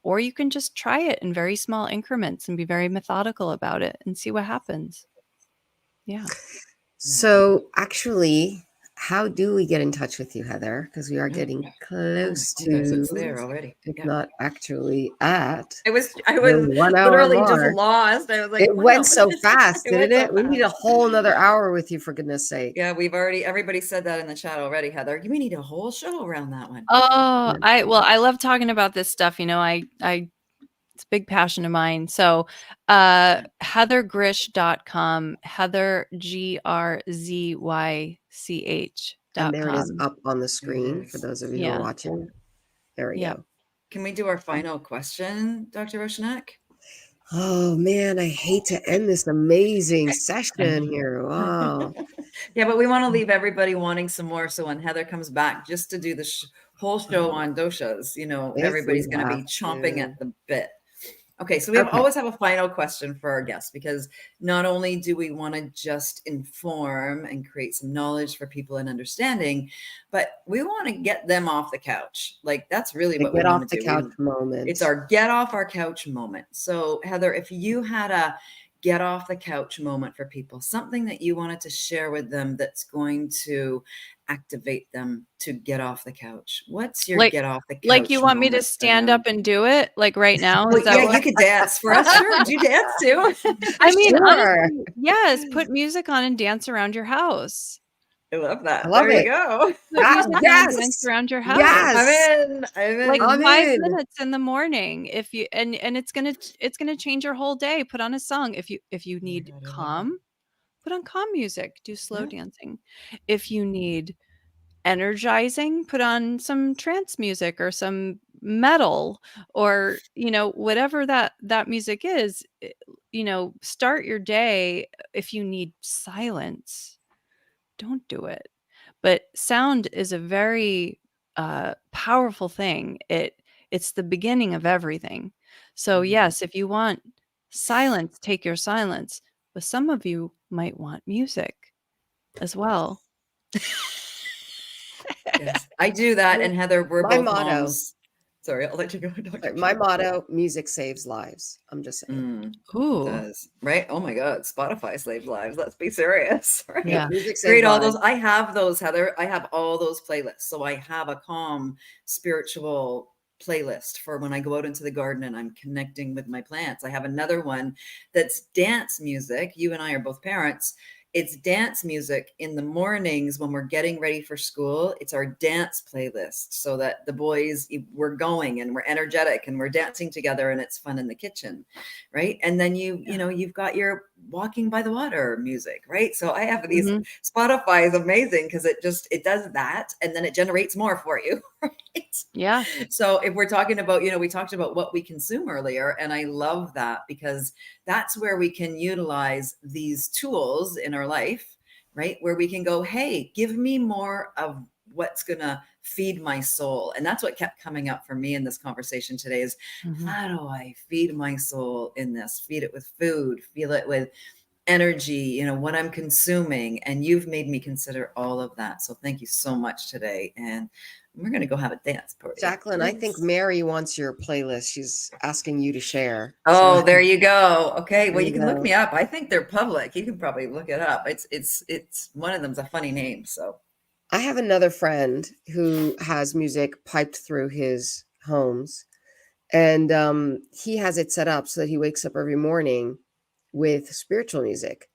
Or you can just try it in very small increments and be very methodical about it and see what happens. Yeah. So actually, how do we get in touch with you, Heather? Because we are getting close It's to, there already. if Yeah. not actually at I was the 1 hour literally just mark. lost. I was like, It wow. went so fast, It didn't went so it? We need a fast. whole another hour with you, for goodness sake. Yeah, everybody said that in the chat already, Heather. We need a whole show around that one. Oh, I love talking about this stuff. You know, I it's a big passion of mine. So heathergryzch.com, Heather And there it is GRZYCH.com. up on the screen It for is. those of you who Yeah. are watching. There we Yep. go. Can we do our final question, Dr. Roshanak? Oh man, I hate to end this amazing session here. Wow. Yeah, but we want to leave everybody wanting some more. So when Heather comes back, just to do the whole show on doshas, you know, If everybody's we going to be have chomping to. at the bit. Okay, so we Okay. always have a final question for our guests, because not only do we want to just inform and create some knowledge for people and understanding, but we want to get them off the couch. Like, that's really The what we get off want to the do. couch moment. It's our get off our couch moment. So Heather, if you had a get off the couch moment for people, something that you wanted to share with them that's going to activate them to get off the couch, what's your get off the couch? Like you want me to moment for stand them? up and do it like right now? Well, Is that yeah, what? you could dance for us. Sure. Do you dance too? I mean, Sure. honestly, yes, put music on and dance around your house. I love that. I love there it. you go. Put music on and Yes. dance around your house. Yes. I'm in. Like I'm 5 in. minutes in the morning. If you and it's gonna change your whole day. Put on a song. If you need God, I love calm, put on calm music. Do slow Yeah. dancing. If you need energizing, put on some trance music or some metal, or whatever that music is. Start your day. If you need silence, don't do it. But sound is a very powerful thing. It's the beginning of everything. So yes, if you want silence, take your silence. But some of you might want music as well. Yes, I do that. And Heather, we're My both motto. moms. Sorry, I'll let you go, Dr. My motto: music saves lives. I'm just saying. It Ooh, does, right? Oh my God, Spotify saves lives. Let's be serious, right? yeah. Music saves Great, all lives. those. I have those, Heather. I have all those playlists. So I have a calm, spiritual playlist for when I go out into the garden and I'm connecting with my plants. I have another one that's dance music. You and I are both parents. It's dance music in the mornings when we're getting ready for school. It's our dance playlist so that the boys, we're going and we're energetic and we're dancing together and it's fun in the kitchen, right? And then you've got your walking by the water music, right? So I have these. Spotify is amazing because it does that and then it generates more for you, right? Yeah. So if we're talking about, we talked about what we consume earlier, and I love that because that's where we can utilize these tools in our life, right? Where we can go, hey, give me more of what's going to feed my soul. And that's what kept coming up for me in this conversation today is how do I feed my soul in this? Feed it with food, feel it with energy, what I'm consuming. And you've made me consider all of that. So thank you so much today. And we're going to go have a dance party. Jacqueline, I think Mary wants your playlist. She's asking you to share. Oh, So- there you go. Okay. Well, There you you can look go. me up. I think they're public. You can probably look it up. It's one of them's a funny name. So I have another friend who has music piped through his homes, and he has it set up so that he wakes up every morning with spiritual music,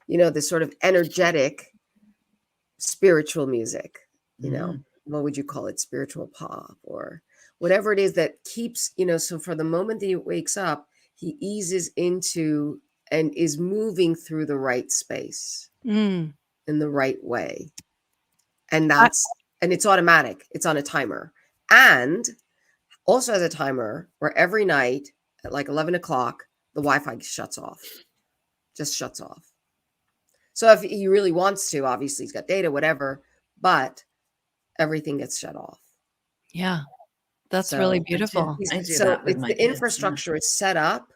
this sort of energetic spiritual music, what would you call it? Spiritual pop or whatever it is that keeps, so for the moment that he wakes up, he eases into and is moving through the right space in the right way. And and it's automatic. It's on a timer. And also has a timer where every night at like 11 o'clock, the Wi-Fi shuts off, just shuts off. So if he really wants to, obviously he's got data, whatever, but everything gets shut off. Yeah. That's really beautiful. I do that with my the kids, infrastructure is set up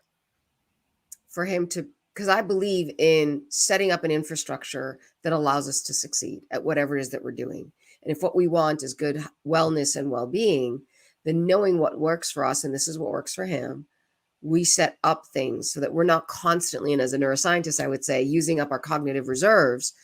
for him to because I believe in setting up an infrastructure that allows us to succeed at whatever it is that we're doing. And if what we want is good wellness and well-being, then knowing what works for us, and this is what works for him, we set up things so that we're not constantly, and as a neuroscientist, I would say, using up our cognitive reserves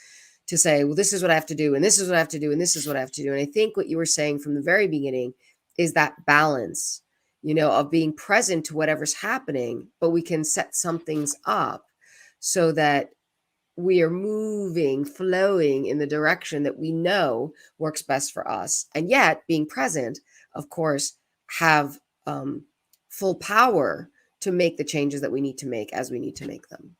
to say, well, this is what I have to do, and this is what I have to do, and this is what I have to do. And I think what you were saying from the very beginning is that balance, of being present to whatever's happening, but we can set some things up so that we are moving, flowing in the direction that we know works best for us. And yet being present, of course, have full power to make the changes that we need to make as we need to make them.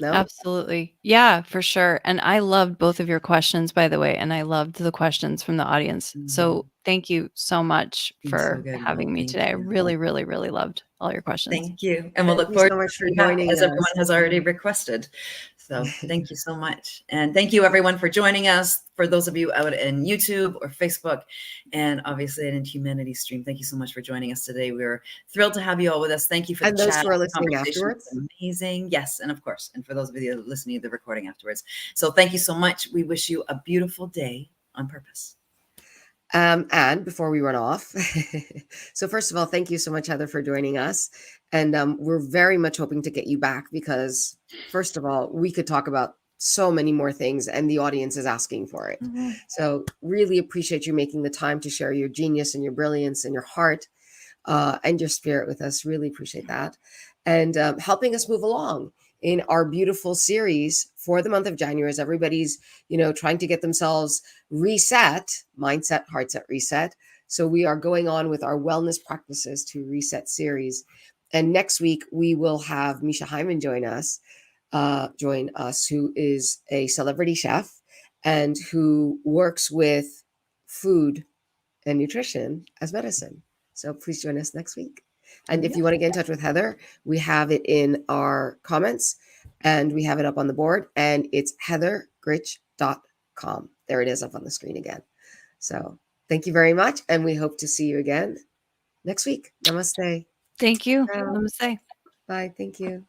No? Absolutely. Yeah, for sure. And I loved both of your questions, by the way, and I loved the questions from the audience. So thank you so much for good, having Mel. me Thank today. I you. really, really, really loved all your questions. Thank you. And we'll Thank look you forward so much to for seeing that, joining as everyone us. has already requested. So thank you so much. And thank you everyone for joining us. For those of you out in YouTube or Facebook, and obviously in Humanity stream, thank you so much for joining us today. We're thrilled to have you all with us. Thank you for And the those chat. who are listening Conversation was afterwards. amazing. Yes, and of course, and for those of you listening to the recording afterwards. So thank you so much. We wish you a beautiful day on purpose. And before we run off, so first of all, thank you so much, Heather, for joining us. And we're very much hoping to get you back because, first of all, we could talk about so many more things and the audience is asking for it. So really appreciate you making the time to share your genius and your brilliance and your heart and your spirit with us. Really appreciate that. And helping us move along in our beautiful series for the month of January as everybody's, trying to get themselves reset, mindset, heartset, reset. So we are going on with our wellness practices to reset series. And next week we will have Misha Hyman join us, who is a celebrity chef and who works with food and nutrition as medicine. So please join us next week. And if you want to get in touch with Heather, we have it in our comments and we have it up on the board, and it's heathergryzch.com. There it is up on the screen again. So thank you very much. And we hope to see you again next week. Namaste. Thank you. Namaste. Bye. Thank you.